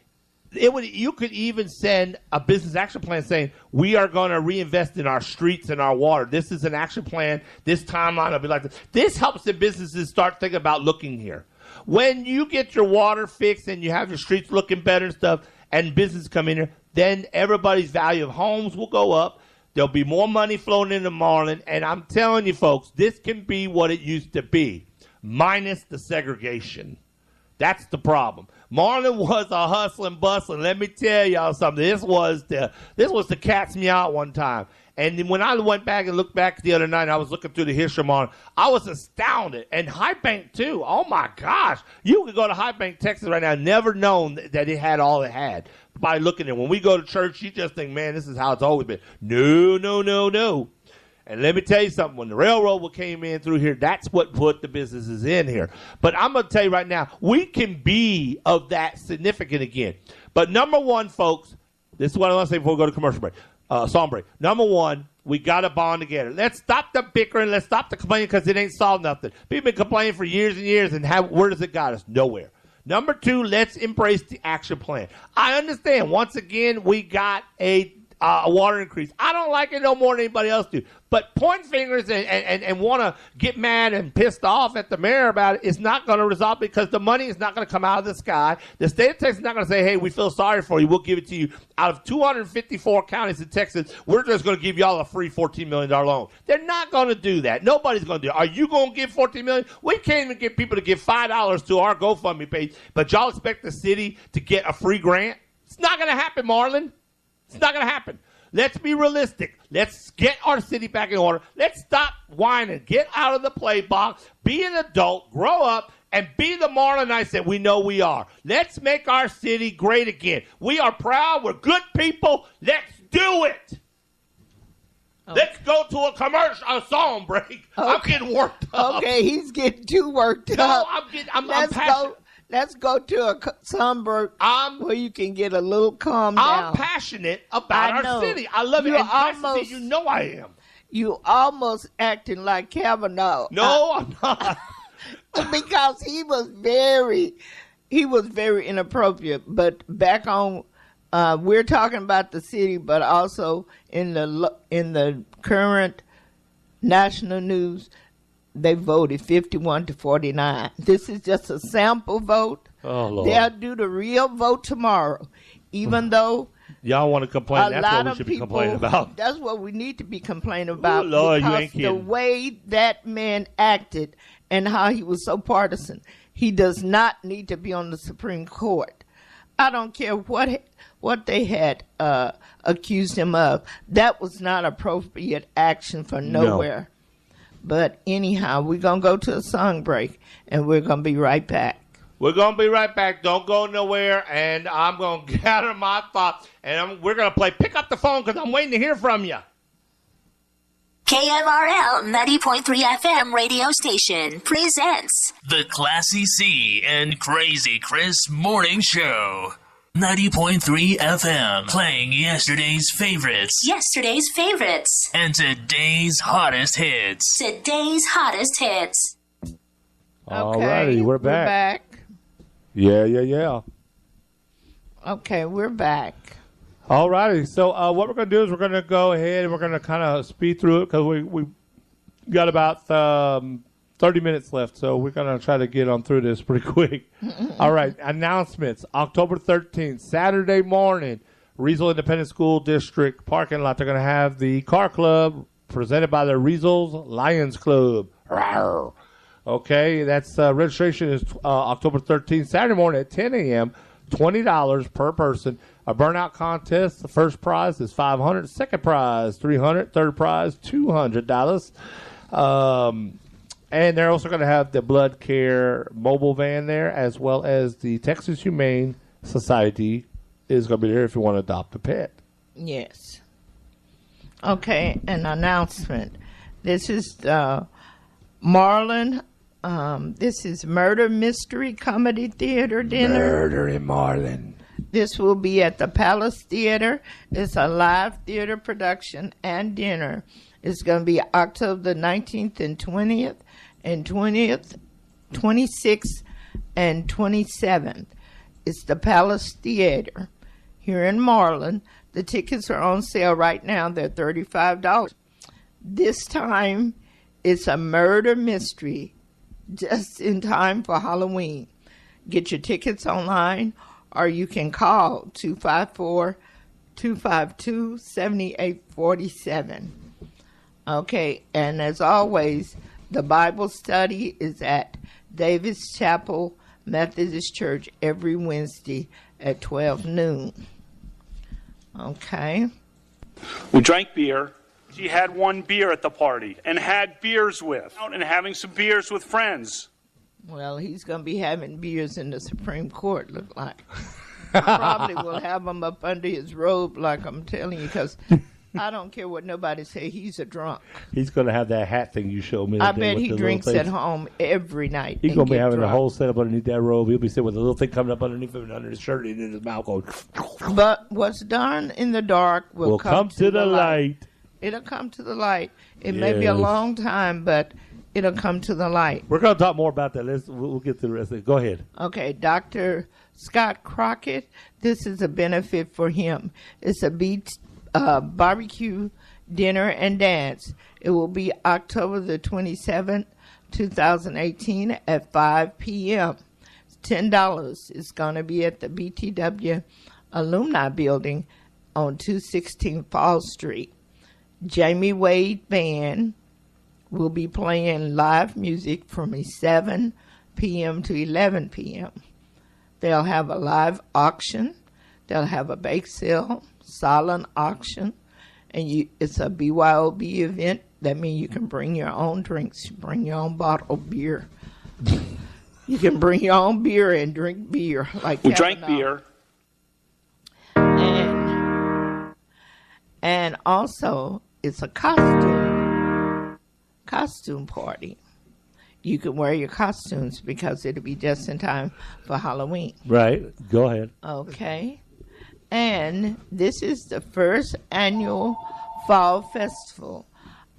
You could even send a business action plan saying, we are going to reinvest in our streets and our water. This is an action plan. This timeline will be like this. This helps the businesses start thinking about looking here. When you get your water fixed and you have your streets looking better and stuff, and businesses come in here, then everybody's value of homes will go up. There'll be more money flowing into Marlin. And I'm telling you, folks, this can be what it used to be, minus the segregation. That's the problem. Marlin was a hustling, bustling. Let me tell y'all something. This was the cat's meow one time. And when I went back and looked back the other night, I was looking through the history of Marlin, I was astounded. And High Bank, too. Oh, my gosh. You could go to High Bank, Texas right now, never known that it had all it had by looking at it. When we go to church, you just think, man, this is how it's always been. No. And let me tell you something. When the railroad came in through here, that's what put the businesses in here. But I'm going to tell you right now, we can be of that significant again. But number one, folks, this is what I want to say before we go to commercial break, song break. Number one, we got to bond together. Let's stop the bickering. Let's stop the complaining, because it ain't solved nothing. People been complaining for years and years, and where does it got us? Nowhere. Number two, let's embrace the action plan. I understand. Once again, we got a water increase. I don't like it no more than anybody else do. But point fingers and want to get mad and pissed off at the mayor about it is not going to resolve, because the money is not going to come out of the sky. The state of Texas is not going to say, hey, we feel sorry for you. We'll give it to you. Out of 254 counties in Texas, we're just going to give y'all a free $14 million loan. They're not going to do that. Nobody's going to do it. Are you going to give $14 million? We can't even get people to give $5 to our GoFundMe page, but y'all expect the city to get a free grant? It's not going to happen, Marlin. It's not going to happen. Let's be realistic. Let's get our city back in order. Let's stop whining. Get out of the play box. Be an adult. Grow up. And be the Marlinites that we know we are. Let's make our city great again. We are proud. We're good people. Let's do it. Okay. Let's go to a song break. Okay. I'm getting worked up. Okay, he's getting too worked up. I'm passionate. Let's go to a sunburn where you can get a little calm down. I'm passionate about our city. I love it. And you know I am. You almost acting like Kavanaugh. No, I'm not. Because he was very inappropriate. But back on, we're talking about the city, but also in the current national news, they voted 51-49. This is just a sample vote. Oh, Lord. They'll do the real vote tomorrow, even though y'all want to complain. That's what we should be complaining about. That's what we need to be complaining about. Ooh, Lord, because you ain't kidding. The way that man acted and how he was so partisan, he does not need to be on the Supreme Court. I don't care what they had accused him of. That was not appropriate action for nowhere. No. But anyhow, we're going to go to a song break, and we're going to be right back. We're going to be right back. Don't go nowhere, and I'm going to gather my thoughts, and we're going to play Pick Up the Phone, because I'm waiting to hear from you. KMRL 90.3 FM radio station presents the Classy C and Crazy Chris Morning Show. 90.3 FM, playing yesterday's favorites. And today's hottest hits. Alrighty, we're back. Yeah. Okay, we're back. Alrighty, so what we're going to do is we're going to go ahead and we're going to kind of speed through it, because we got about 30 minutes left, so we're going to try to get on through this pretty quick. All right, announcements. October 13th, Saturday morning, Riesel Independent School District parking lot. They're going to have the car club presented by the Riesel's Lions Club. Rawr. Okay, that's registration is October 13th, Saturday morning at 10 a.m., $20 per person. A burnout contest. The first prize is $500. Second prize, $300. Third prize, $200. And they're also going to have the blood care mobile van there, as well as the Texas Humane Society is going to be there if you want to adopt a pet. Yes. Okay, an announcement. This is Marlin. This is Murder Mystery Comedy Theater dinner. Murder in Marlin. This will be at the Palace Theater. It's a live theater production and dinner. It's going to be October the 19th and 20th and 26th and 27th. It's the Palace Theater here in Marlin. The tickets are on sale right now. They're $35. This time, it's a murder mystery just in time for Halloween. Get your tickets online, or you can call 254-252-7847. Okay, and as always, the Bible study is at Davis Chapel Methodist Church every Wednesday at 12 noon. Okay. We drank beer. She had one beer at the party and had beers with, and having some beers with friends. Well, he's going to be having beers in the Supreme Court, look like. He probably will have them up under his robe, like I'm telling you, because I don't care what nobody say. He's a drunk. He's going to have that hat thing you showed me. I bet he drinks at home every night. He's going to be having a whole setup underneath that robe. He'll be sitting with a little thing coming up underneath him and under his shirt and in his mouth going. But what's done in the dark will come to the light. It'll come to the light. It may be a long time, but it'll come to the light. We're going to talk more about that. We'll get to the rest of it. Go ahead. Okay, Dr. Scott Crockett, this is a benefit for him. It's a barbecue dinner and dance. It will be October the 27th, 2018 at 5 p.m. $10. It's going to be at the BTW Alumni Building on 216 Fall Street. Jamie Wade Band will be playing live music from 7 p.m. to 11 p.m. They'll have a live auction. They'll have a bake sale, silent auction, and it's a BYOB event. That means you can bring your own drinks, bring your own bottle of beer. You can bring your own beer and drink beer. Like we drank beer. And also, it's a costume party. You can wear your costumes because it'll be just in time for Halloween. Right. Go ahead. Okay. And this is the first annual Fall Festival,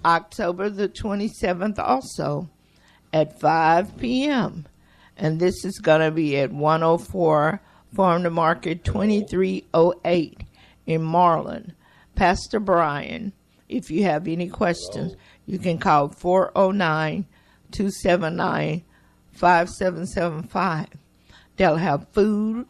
October the 27th also at 5 p.m. And this is going to be at 104 Farm to Market 2308 in Marlin. Pastor Brian, if you have any questions, you can call 409-279-5775. They'll have food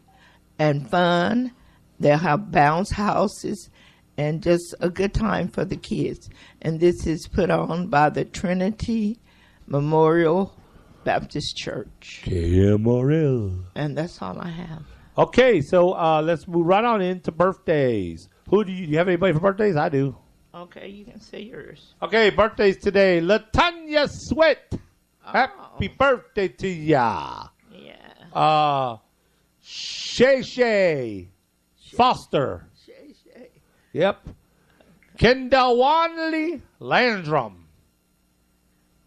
and fun. They'll have bounce houses and just a good time for the kids. And this is put on by the Trinity Memorial Baptist Church. KMRL. And that's all I have. Okay, so let's move right on into birthdays. Who do you have anybody for birthdays? I do. Okay, you can say yours. Okay, birthdays today. LaTanya Sweat. Happy birthday to ya. Yeah. Shay Foster. Shay. Yep. Kendall Wanley Landrum.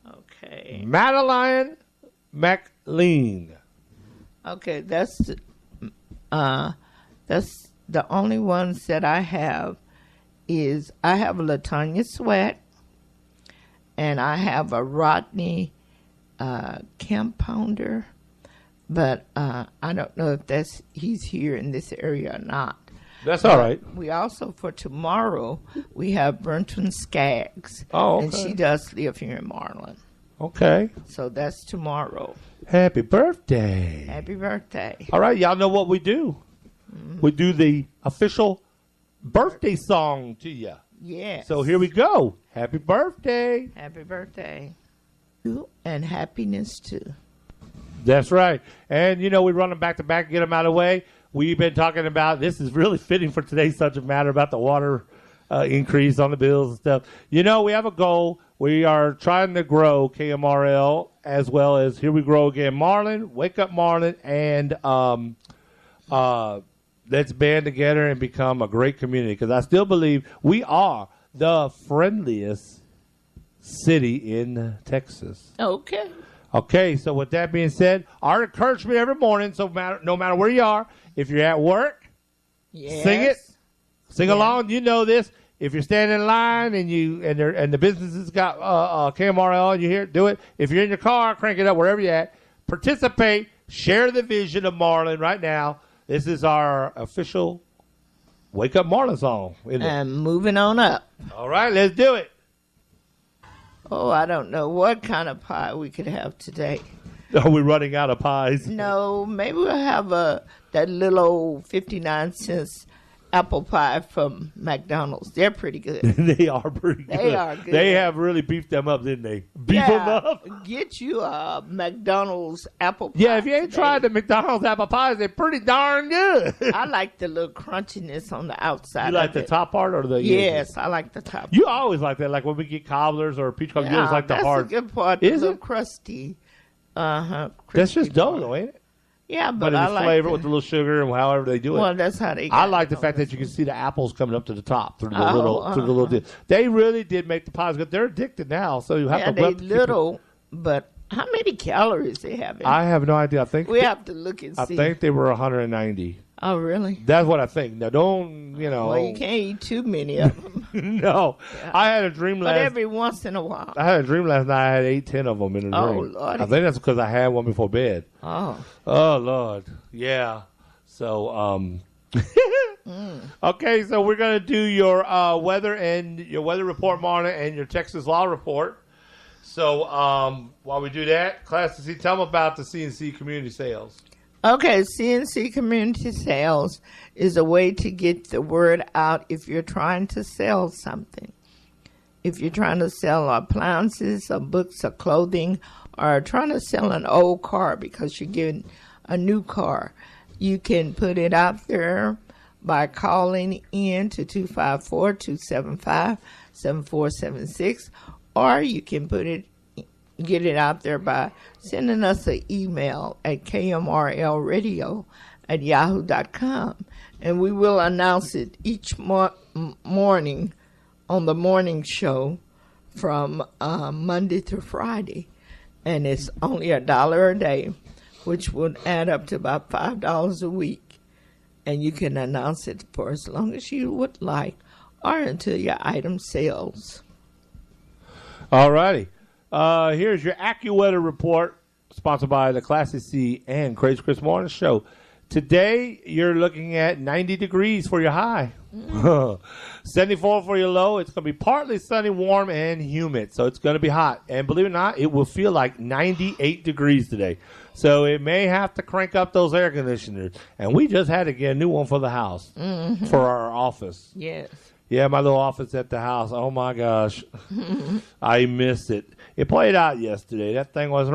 Okay. Madeline McLean. Okay, that's the only ones that I have. Is I have a LaTanya Sweat, and I have a Rodney Campounder, but I don't know if he's here in this area or not. That's all right. We also, for tomorrow, we have Brenton Skaggs. Oh, okay. And she does live here in Marlin. Okay. So that's tomorrow. Happy birthday. Happy birthday. All right, y'all know what we do. We do the official birthday song to you. Yes. So here we go. Happy birthday. Happy birthday. You and happiness too. That's right. And, we run them back to back, get them out of the way. We've been talking about, this is really fitting for today's subject matter about the water increase on the bills and stuff. We have a goal. We are trying to grow KMRL as well as Here We Grow Again Marlin, Wake Up Marlin, and let's band together and become a great community, because I still believe we are the friendliest city in Texas. Okay. Okay, so with that being said, our encouragement every morning, so no matter where you are, if you're at work, Yes. sing it, sing along. You know this. If you're standing in line and the businesses got KMRL and you hear it, do it. If you're in your car, crank it up wherever you're at. Participate. Share the vision of Marlin right now. This is our official Wake Up Marlin song. Isn't it? And moving on up. All right, let's do it. Oh, I don't know what kind of pie we could have today. Are we running out of pies? No, maybe we'll have that little old 59 cents apple pie from McDonald's. They're pretty good. They are pretty good. They are good. They have really beefed them up, didn't they? Beef them up? Get you a McDonald's apple pie. Yeah, if you ain't today. tried the McDonald's apple pies, they're pretty darn good. I like the little crunchiness on the outside. You like of the it. top part or the Yes, I like the top. You always like that. Like when we get cobblers or peach cobbler, you always like the that's hard. the good part. Is the it? little crusty. That's just dough, though, ain't it? Yeah, But but I it's like flavored with a little sugar and however they do it. Well, that's how they. I got like the it. fact that you can see the apples coming up to the top through the Oh, little. They really did make the pies good. They're addicted now, so you have Yeah, to. they keep it- little, but how many calories they have in? I have no idea. I think we have to look and I see. think they were 190. Oh, really? That's what I think. Now, don't Well, you can't eat too many of them. No, I had a dream But last. every once in a while. I had a dream last night. I had 8, 10 of them in a Oh, dream. Lordy. I think that's because I had one before bed. Oh. Oh Lord, yeah. So, okay. So we're gonna do your weather and your weather report, Marna, and your Texas law report. So while we do that, Class C, tell them about the CNC community sales. Okay, CNC Community Sales is a way to get the word out if you're trying to sell something. If you're trying to sell appliances or books or clothing, or trying to sell an old car because you're getting a new car, you can put it out there by calling in to 254-275-7476, or you can get it out there by sending us an email at kmrlradio@yahoo.com, and we will announce it each morning on the morning show from Monday through Friday, and it's only $1 a day, which would add up to about $5 a week, and you can announce it for as long as you would like or until your item sells. All righty. Here's your AccuWeather report, sponsored by the Classy C and Crazy Chris Morning Show. Today, you're looking at 90 degrees for your high. 74 for your low. It's going to be partly sunny, warm, and humid, so it's going to be hot. And believe it or not, it will feel like 98 degrees today. So it may have to crank up those air conditioners. And we just had to get a new one for the house, for our office. Yes. Yeah, my little office at the house. Oh, my gosh. I missed it. It played out yesterday. That thing was...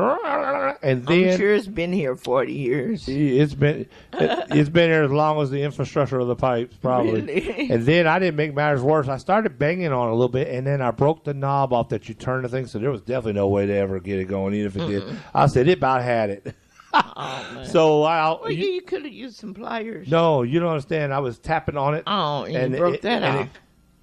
And then... I'm sure it's been here 40 years. It's been here as long as the infrastructure of the pipes, probably. Really? And then I didn't make matters worse. I started banging on it a little bit, and then I broke the knob off that you turn the thing, so there was definitely no way to ever get it going, even if it did. I said, it about had it. Oh, man. So Well, you could have used some pliers. No, you don't understand. I was tapping on it. Oh, and you broke that off. It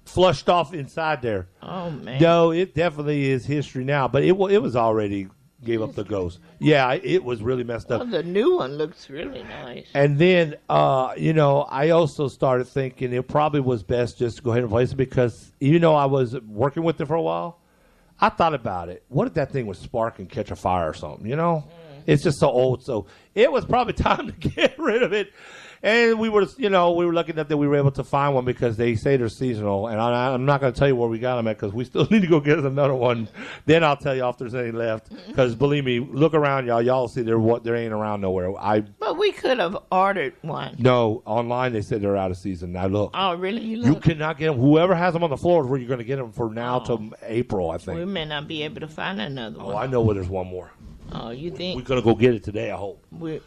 flushed off inside there. Oh, man. No, it definitely is history now, but it was already gave up the ghost. Yeah, it was really messed up. Well, the new one looks really nice. And then, I also started thinking it probably was best just to go ahead and replace it because even though I was working with it for a while, I thought about it. What if that thing would spark and catch a fire or something, It's just so old. So it was probably time to get rid of it. And we were lucky enough that we were able to find one because they say they're seasonal. And I'm not going to tell you where we got them at because we still need to go get us another one. Then I'll tell you if there's any left. Because believe me, look around, y'all. Y'all see there ain't around nowhere. But we could have ordered one. No, online they said they're out of season. Now look. Oh, really? You cannot get them. Whoever has them on the floor is where you're going to get them for now till April, I think. We may not be able to find another one. Oh, I know where there's one more. Oh, you think? We're going to go get it today, I hope.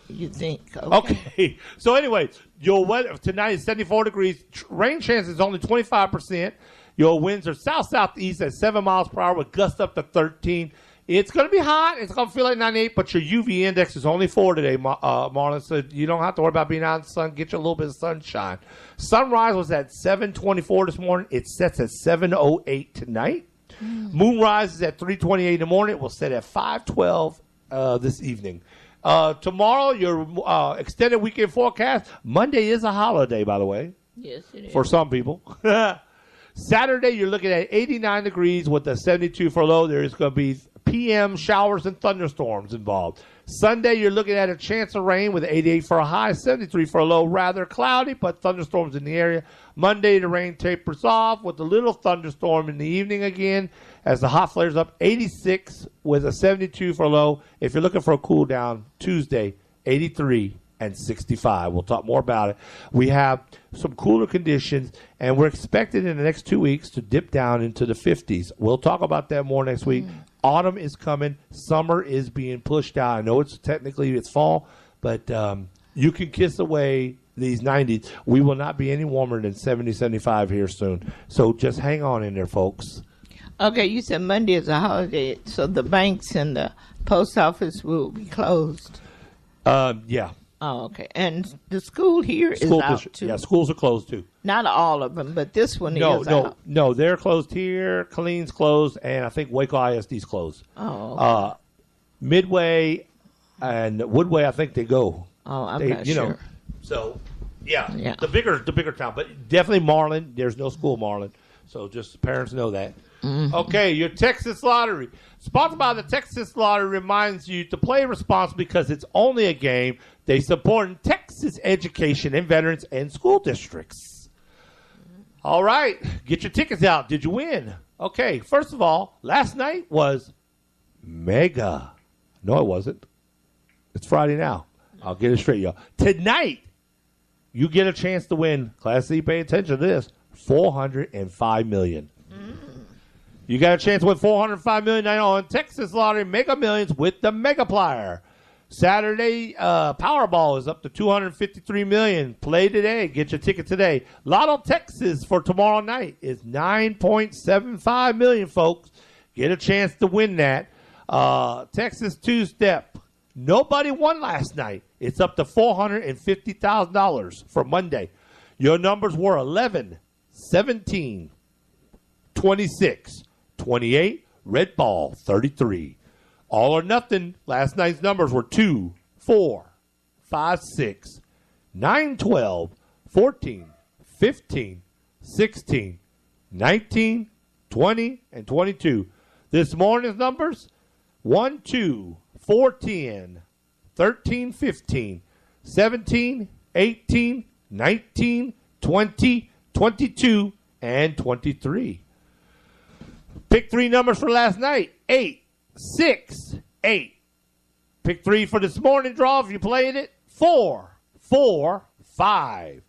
You think? Okay. So anyway, your weather tonight is 74 degrees. Rain chance is only 25%. Your winds are south-southeast at 7 miles per hour with gusts up to 13. It's going to be hot. It's going to feel like 98, but your UV index is only 4 today, Marlon. So you don't have to worry about being out in the sun. Get you a little bit of sunshine. Sunrise was at 7:24 this morning. It sets at 7:08 tonight. Moonrise is at 3:28 in the morning. It will set at 5:12 this evening. Tomorrow, your extended weekend forecast. Monday is a holiday, by the way. Yes, it is. For some people. Saturday, you're looking at 89 degrees with a 72 for low. There is going to be PM showers and thunderstorms involved. Sunday, you're looking at a chance of rain with 88 for a high, 73 for a low. Rather cloudy, but thunderstorms in the area. Monday, the rain tapers off with a little thunderstorm in the evening again as the hot flares up. 86 with a 72 for a low. If you're looking for a cool down, Tuesday, 83 and 65. We'll talk more about it. We have some cooler conditions, and we're expected in the next 2 weeks to dip down into the 50s. We'll talk about that more next week. Autumn is coming. Summer is being pushed out. I know it's fall, but you can kiss away these 90s. We will not be any warmer than 70, 75 here soon. So just hang on in there, folks. Okay, you said Monday is a holiday, so the banks and the post office will be closed. Yeah. Oh, okay. And the school here is out, too. Yeah, schools are closed, too. Not all of them, but this one is out. No, they're closed here. Colleen's closed, and I think Waco ISD's closed. Oh, okay. Midway and Woodway, I think they go. Oh, I'm not sure. So, yeah, the bigger town. But definitely Marlin. There's no school Marlin. So just parents know that. Mm-hmm. Okay, your Texas Lottery. Sponsored by the Texas Lottery reminds you to play responsibly because it's only a game. They support Texas education and veterans and school districts. All right, get your tickets out. Did you win? Okay, first of all, last night was mega. No, it wasn't. It's Friday now. I'll get it straight, y'all. Tonight, you get a chance to win. Class C, pay attention to this. $405 million. You got a chance to win $405 million on Texas Lottery Mega Millions with the Megaplier. Saturday, Powerball is up to $253 million. Play today. Get your ticket today. Lotto Texas for tomorrow night is $9.75 million, folks. Get a chance to win that. Texas two-step. Nobody won last night. It's up to $450,000 for Monday. Your numbers were 11, 17, 26, 28, red ball, 33. All or nothing, last night's numbers were 2, 4, 5, 6, 9, 12, 14, 15, 16, 19, 20, and 22. This morning's numbers, 1, 2, 4, 10, 13, 15, 17, 18, 19, 20, 22, and 23. Pick three numbers for last night. 8, 6, 8. Pick three for this morning draw if you played it. 4, 4, 5.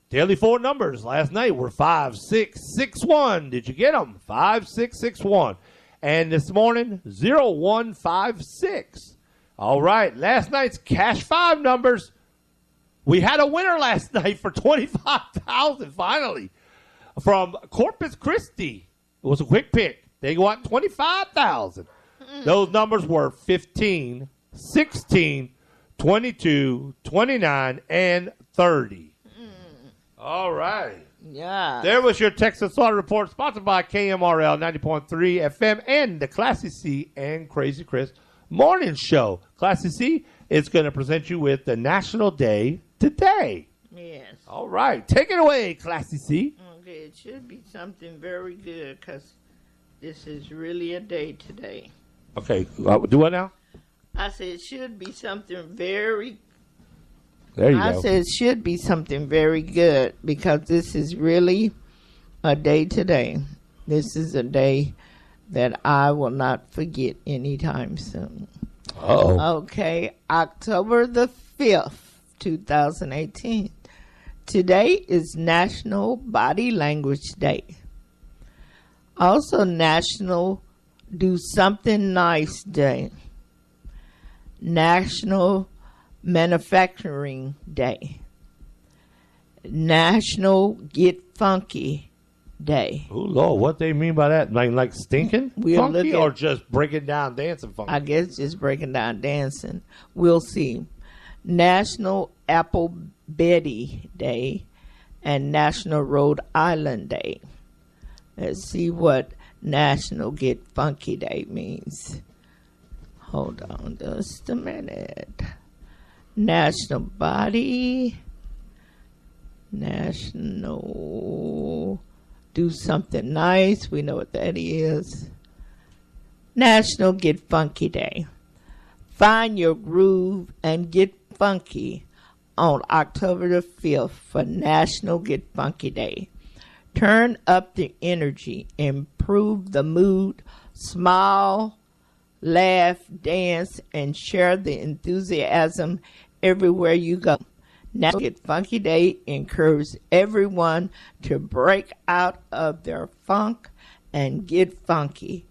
Daily four numbers last night were 5, 6, 6, 1. Did you get them? 5, 6, 6, 1. And this morning, 0, 1, 5, 6. All right. Last night's cash 5 numbers. We had a winner last night for $25,000 finally from Corpus Christi. It was a quick pick. They got $25,000. Those numbers were 15, 16, 22, 29, and 30. All right. Yeah. There was your Texas Lottery Report, sponsored by KMRL 90.3 FM and the Classy C and Crazy Chris Morning Show. Classy C is going to present you with the National Day today. Yes. All right. Take it away, Classy C. Okay. It should be something very good because this is really a day today. Okay. Do what now? I said it should be something very. There you I go. said it should be something very good because this is really a day today. This is a day that I will not forget anytime soon. Uh-oh. Okay, October the 5th, 2018. Today is National Body Language Day. Also National Do Something Nice Day. National Manufacturing Day. National Get Funky Day. Oh Lord, what they mean by that? Like stinking We'll funky, look at- or just breaking down dancing funky? I guess just breaking down dancing. We'll see. National Apple Betty Day and National Rhode Island Day. Let's see what National Get Funky Day means. Hold on just a minute. National Body. National Do Something Nice. We know what that is. National Get Funky Day. Find your groove and get funky on October the 5th for National Get Funky Day. Turn up the energy, improve the mood, smile, laugh, dance, and share the enthusiasm everywhere you go. National Get Funky Day encourages everyone to break out of their funk and get funky.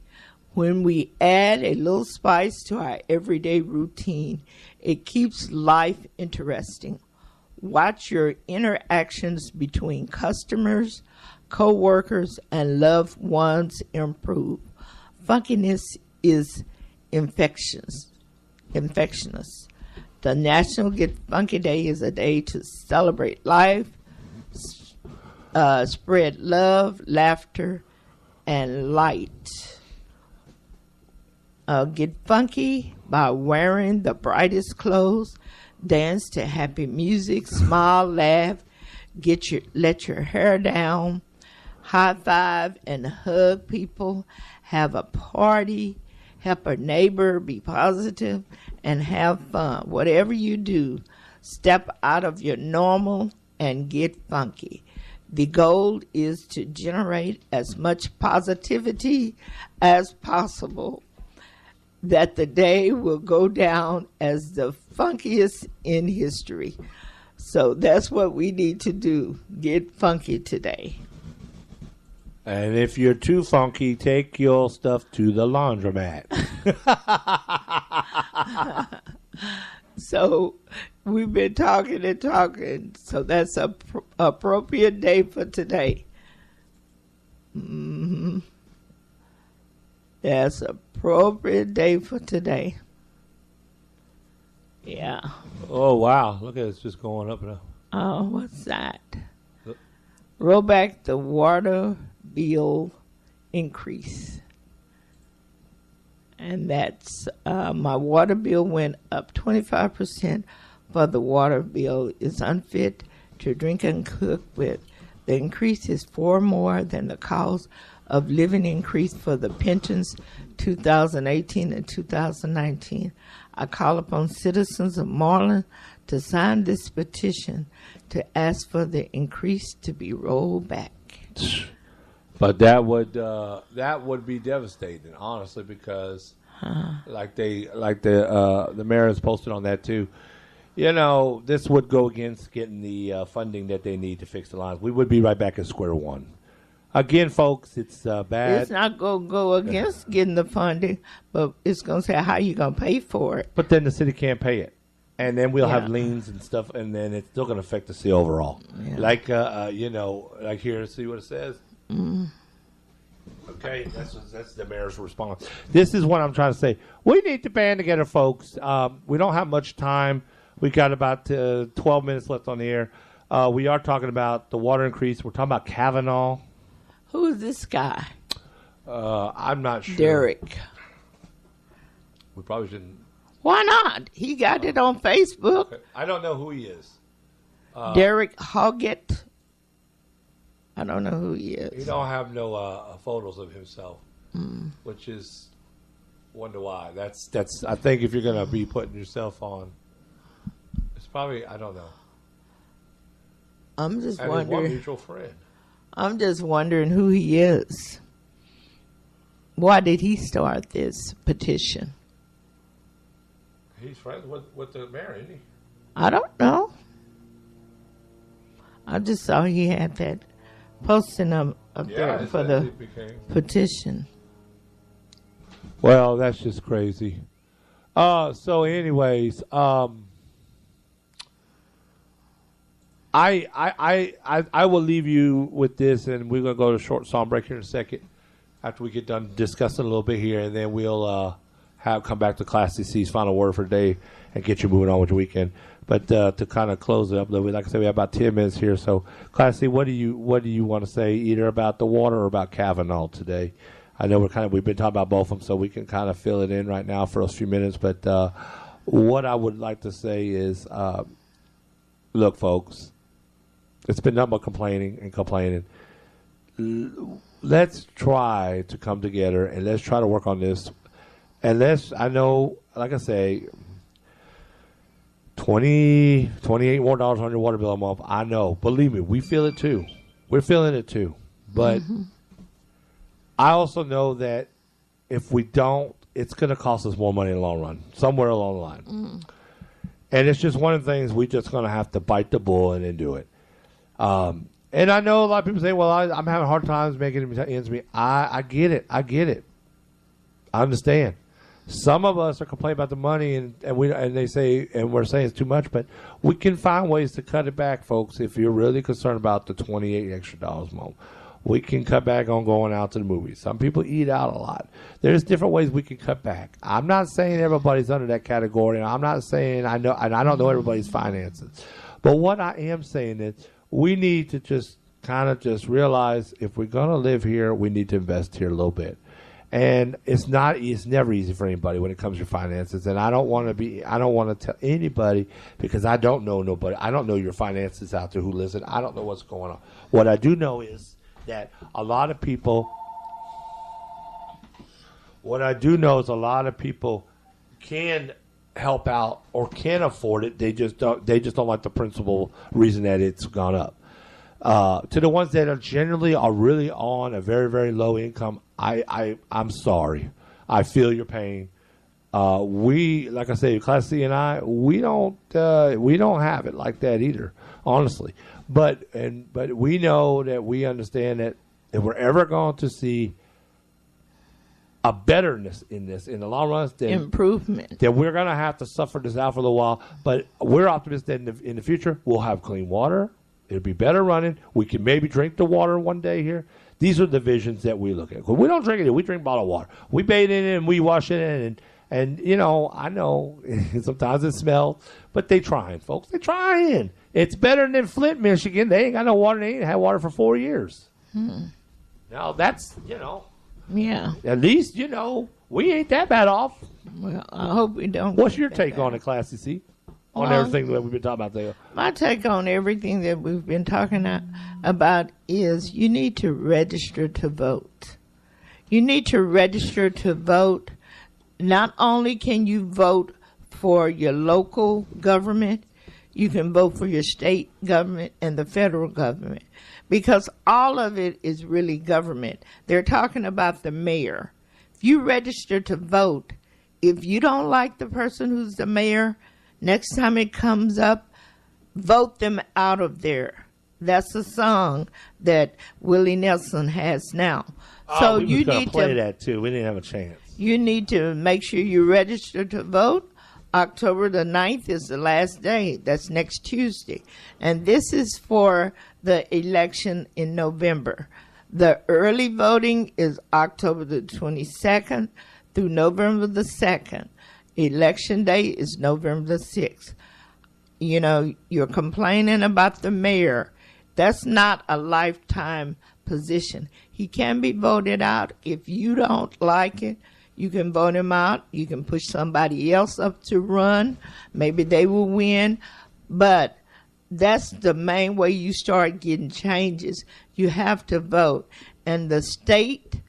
When we add a little spice to our everyday routine, it keeps life interesting. Watch your interactions between customers, co-workers, and loved ones improve. Funkiness is infectious. The National Get Funky Day is a day to celebrate life, spread love, laughter, and light. Get funky by wearing the brightest clothes, dance to happy music, smile, laugh, let your hair down, high five and hug people, have a party, help a neighbor, be positive, and have fun. Whatever you do, step out of your normal and get funky. The goal is to generate as much positivity as possible, that the day will go down as the funkiest in history. So that's what we need to do, get funky today. And if you're too funky, take your stuff to the laundromat. So we've been talking and talking. So that's a appropriate day for today. That's appropriate day for today. Yeah. Oh, wow. Look at it. It's just going up and up. Oh, what's that? Roll back the water bill increase. And that's my water bill went up 25% for the water bill is unfit to drink and cook with. The increase is far more than the cost of living increase for the pensions 2018 and 2019. I call upon citizens of Marlin to sign this petition to ask for the increase to be rolled back. But that would be devastating, honestly, because the mayor has posted on that too. You know, this would go against getting the funding that they need to fix the lines. We would be right back at square one. Again, folks, it's bad. It's not going to go against getting the funding, but it's going to say how you going to pay for it. But then the city can't pay it. And then we'll have liens and stuff, and then it's still going to affect the city overall. Yeah. Like, like here, see what it says? Okay, that's the mayor's response. This is what I'm trying to say. We need to band together, folks. We don't have much time. We got about 12 minutes left on the air. We are talking about the water increase. We're talking about Kavanaugh. Who is this guy? I'm not sure. Derek. We probably shouldn't. Why not? He got it on Facebook. Okay. I don't know who he is. Derek Hoggett. I don't know who he is. He don't have no photos of himself, which is Wonder why. That's. I think if you're gonna be putting yourself on, it's probably I don't know. I'm just And his one wondering. mutual friend. I'm just wondering who he is. Why did he start this petition? He's friends with the mayor, isn't he? I don't know. I just saw he had that posting up there for the petition. Well, that's just crazy. So, anyways, I will leave you with this, and we're gonna go to a short song break here in a second after we get done discussing a little bit here, and then we'll come back to Class CC's final word for the day and get you moving on with your weekend. But to kind of close it up a little bit, like I said, we have about 10 minutes here. So, Class C, what do you want to say either about the water or about Kavanaugh today? I know we've been talking about both of them, so we can kind of fill it in right now for those few minutes. But what I would like to say is, look, folks, it's been nothing but complaining. Let's try to come together and let's try to work on this. And I know, like I say, $28 more on your water bill a month. I know. Believe me, we feel it too. We're feeling it too. But I also know that if we don't, it's going to cost us more money in the long run, somewhere along the line. And it's just one of the things we're just going to have to bite the bullet and do it. And I know a lot of people say, well, I'm having hard times making ends meet. I get it. I understand. Some of us are complaining about the money, and we're saying it's too much, but we can find ways to cut it back, folks. If you're really concerned about the $28 extra a month, we can cut back on going out to the movies. Some people eat out a lot. There's different ways we can cut back. I'm not saying everybody's under that category, and I'm not saying I know, and I don't know everybody's finances. But what I am saying is we need to just kind of just realize if we're going to live here, we need to invest here a little bit. And it's never easy for anybody when it comes to finances. And I don't want to tell anybody because I don't know nobody. I don't know your finances out there who listen. I don't know what's going on. What I do know is that a lot of people can help out or can afford it. They just don't like the principal reason that it's gone up. To the ones that are generally really on a very, very low income, I'm sorry. I feel your pain. We, like I say, Class C and I, we don't have it like that either, honestly. But we know that we understand that if we're ever going to see a betterness in the long run, then Improvement. then we're going to have to suffer this out for a little while. But we're optimistic that in the future we'll have clean water. It'll be better running. We can maybe drink the water one day here. These are the visions that we look at. We don't drink it. We drink bottled water. We bathe in it and we wash it in. And you know, I know sometimes it smells, but they trying, folks. They trying. It's better than Flint, Michigan. They ain't got no water. They ain't had water for 4 years. Now that's, Yeah. at least, we ain't that bad off. Well, I hope we don't. What's get your that take bad. on it, Class CC? On Well, everything that we've been talking about there. My take on everything that we've been talking about is you need to register to vote. You need to register to vote. Not only can you vote for your local government, you can vote for your state government and the federal government because all of it is really government. They're talking about the mayor. If you register to vote, if you don't like the person who's the mayor, next time it comes up, vote them out of there. That's a song that Willie Nelson has now. So we you was gonna need play to that too. We didn't have a chance. you need to make sure you register to vote. October the 9th is the last day. That's next Tuesday. And this is for the election in November. The early voting is October the 22nd through November the 2nd. Election day is November the 6th. You're complaining about the mayor. That's not a lifetime position. He can be voted out. If you don't like it, you can vote him out. You can push somebody else up to run. Maybe they will win. But that's the main way you start getting changes. You have to vote. And the state,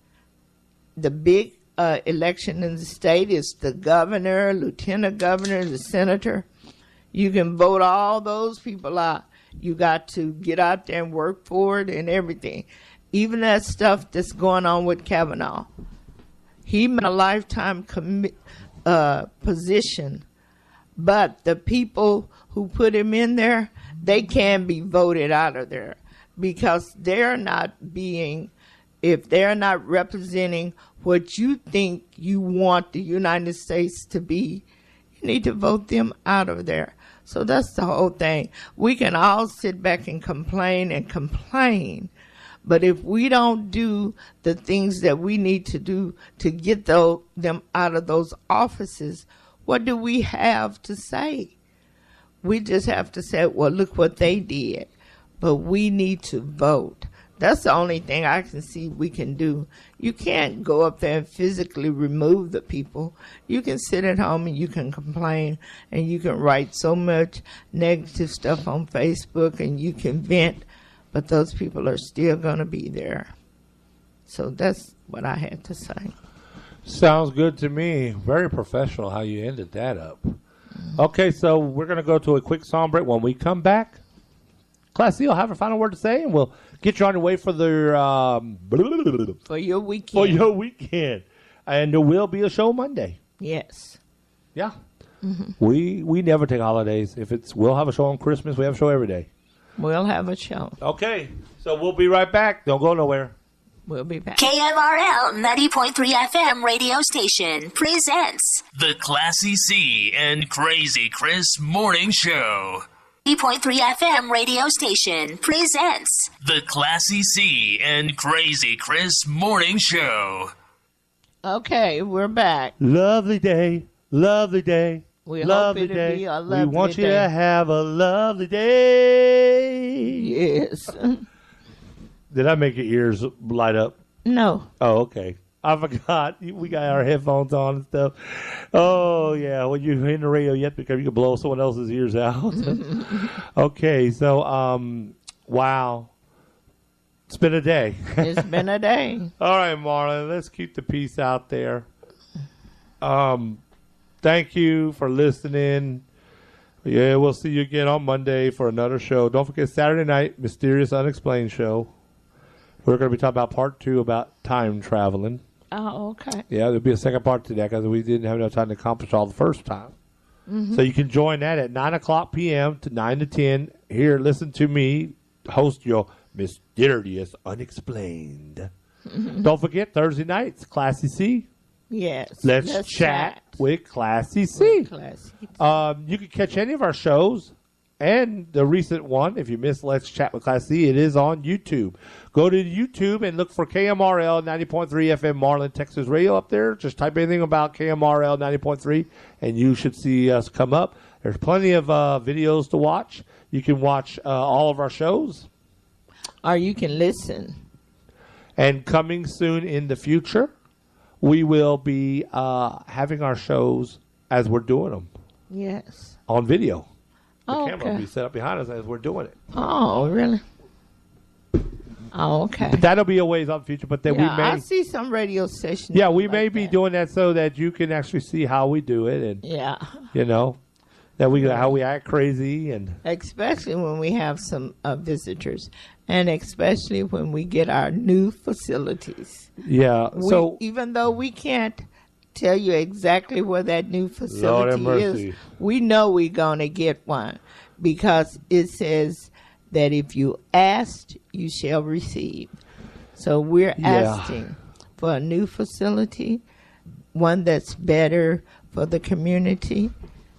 the big election in the state. It's the governor, lieutenant governor, the senator. You can vote all those people out. You got to get out there and work for it and everything. Even that stuff that's going on with Kavanaugh. He made a lifetime position, but the people who put him in there, they can be voted out of there because they're not being, if they're not representing what you think you want the United States to be, you need to vote them out of there. So that's the whole thing. We can all sit back and complain, but if we don't do the things that we need to do to get them out of those offices, what do we have to say? We just have to say, well, look what they did. But we need to vote. That's the only thing I can see we can do. You can't go up there and physically remove the people. You can sit at home and you can complain and you can write so much negative stuff on Facebook and you can vent, but those people are still going to be there. So that's what I had to say. Sounds good to me. Very professional how you ended that up. Okay, so we're going to go to a quick song break. When we come back, Class C will have a final word to say, and we'll get you on your way for the For your weekend. For your weekend. And there will be a show Monday. Yes. Yeah. Mm-hmm. We never take holidays. We'll have a show on Christmas. We have a show every day. We'll have a show. Okay. So we'll be right back. Don't go nowhere. We'll be back. KMRL 90.3 FM radio station presents The Classy C and Crazy Chris Morning Show. 90.3 FM radio station presents The Classy C and Crazy Chris Morning Show. Okay, we're back. Lovely day. Lovely day. We lovely hope it'll day. be a lovely We want day. you to have a lovely day. Yes. Did I make your ears light up? No. Oh, okay. I forgot. We got our headphones on and stuff. Oh, yeah. Well, you're in the radio yet because you can blow someone else's ears out. Okay. So, wow. It's been a day. It's been a day. All right, Marlon. Let's keep the peace out there. Thank you for listening. Yeah, we'll see you again on Monday for another show. Don't forget Saturday night, Mysterious Unexplained Show. We're going to be talking about part 2 about time traveling. Oh, okay. Yeah, there'll be a second part to that because we didn't have enough time to accomplish all the first time. Mm-hmm. So you can join that at 9 o'clock p.m. to 9 to 10. Here, listen to me host your Mysterious Unexplained. Mm-hmm. Don't forget Thursday nights, Classy C. Yes. Let's chat with Classy C. Classy. You can catch any of our shows and the recent one. If you missed Let's Chat with Classy, it is on YouTube. Go to YouTube and look for KMRL 90.3 FM Marlin, Texas Radio up there. Just type anything about KMRL 90.3 and you should see us come up. There's plenty of videos to watch. You can watch all of our shows. Or you can listen. And coming soon in the future, we will be having our shows as we're doing them. Yes. On video. The Oh, camera will be set up behind us as we're doing it. Oh, really? Oh, okay. But that'll be a ways out in the future, but then Yeah, we may. I see some radio stations. Yeah, we like may be that. doing that so that you can actually see how we do it, and Yeah. you know that how we act crazy, and Especially when we have some visitors, and especially when we get our new facilities. yeah. So Even though we can't tell you exactly where that new Lord facility have mercy. is, we know we're going to get one because it says that if you asked, you shall receive. So we're asking for a new facility, one that's better for the community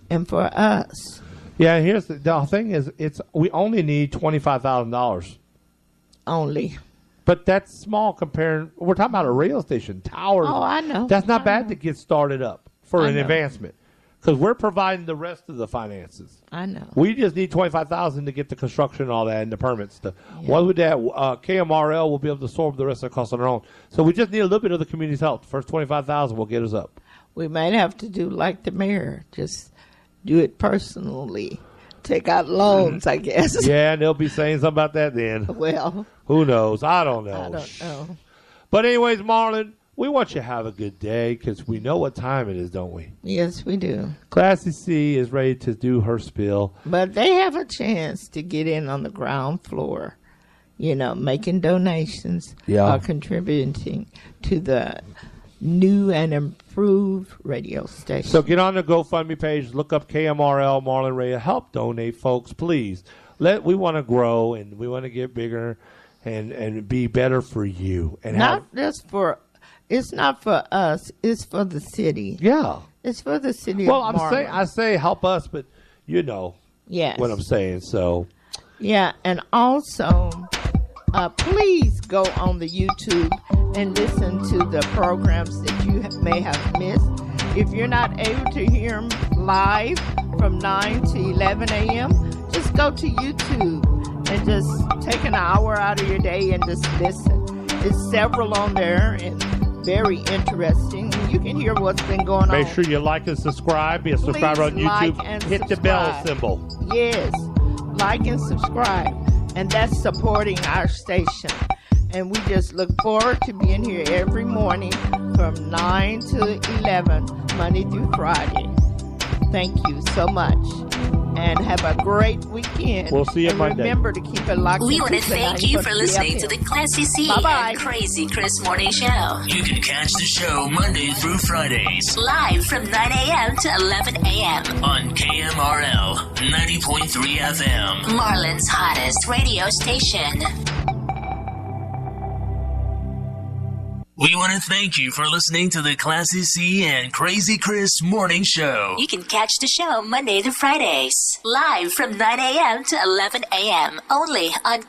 and for us. yeah. Here's the thing: is we only need $25,000, Only. but that's small compared. We're talking about a radio station towers. Oh, I know. That's not I bad know. to get started up for I an know. advancement because we're providing the rest of the finances. I know. We just need $25,000 to get the construction and all that and the permits. Yeah. Once with that, KMRL will be able to absorb the rest of the costs on their own. So we just need a little bit of the community's help. The first $25,000 will get us up. We might have to do like the mayor, just do it personally. Take out loans, I guess. Yeah, and they'll be saying something about that then. Well, Who knows? I don't know. I don't know. But anyways, Marlon, we want you to have a good day because we know what time it is, don't we? Yes, we do. Classy C is ready to do her spiel. But they have a chance to get in on the ground floor, making donations or contributing to the new and improved radio station. So get on the GoFundMe page, look up KMRL Marlin Radio. Help donate, folks, please. We want to grow and we want to get bigger and be better for you. And it's not for us, it's for the city. Yeah. It's for the city of Marlin. I say help us, but yes. what I'm saying. So yeah, and also please go on the YouTube and listen to the programs that you may have missed. If you're not able to hear them live from 9 to 11 a.m., just go to YouTube and just take an hour out of your day and just listen. There's several on there and very interesting. You can hear what's been going on. Make sure you like and subscribe. Be a subscriber on YouTube. Hit the bell symbol. Yes, like and subscribe. And that's supporting our station. And we just look forward to being here every morning from 9 to 11, Monday through Friday. Thank you so much. And have a great weekend. We'll see you Monday. Remember to keep it locked. We want to thank you for listening to the Classy C and Crazy Chris Morning Show. You can catch the show Monday through Fridays. Live from 9 a.m. to 11 a.m. on KMRL 90.3 FM. Marlin's hottest radio station. We want to thank you for listening to the Classy C and Crazy Chris Morning Show. You can catch the show Monday to Fridays. Live from 9 a.m. to 11 a.m. Only on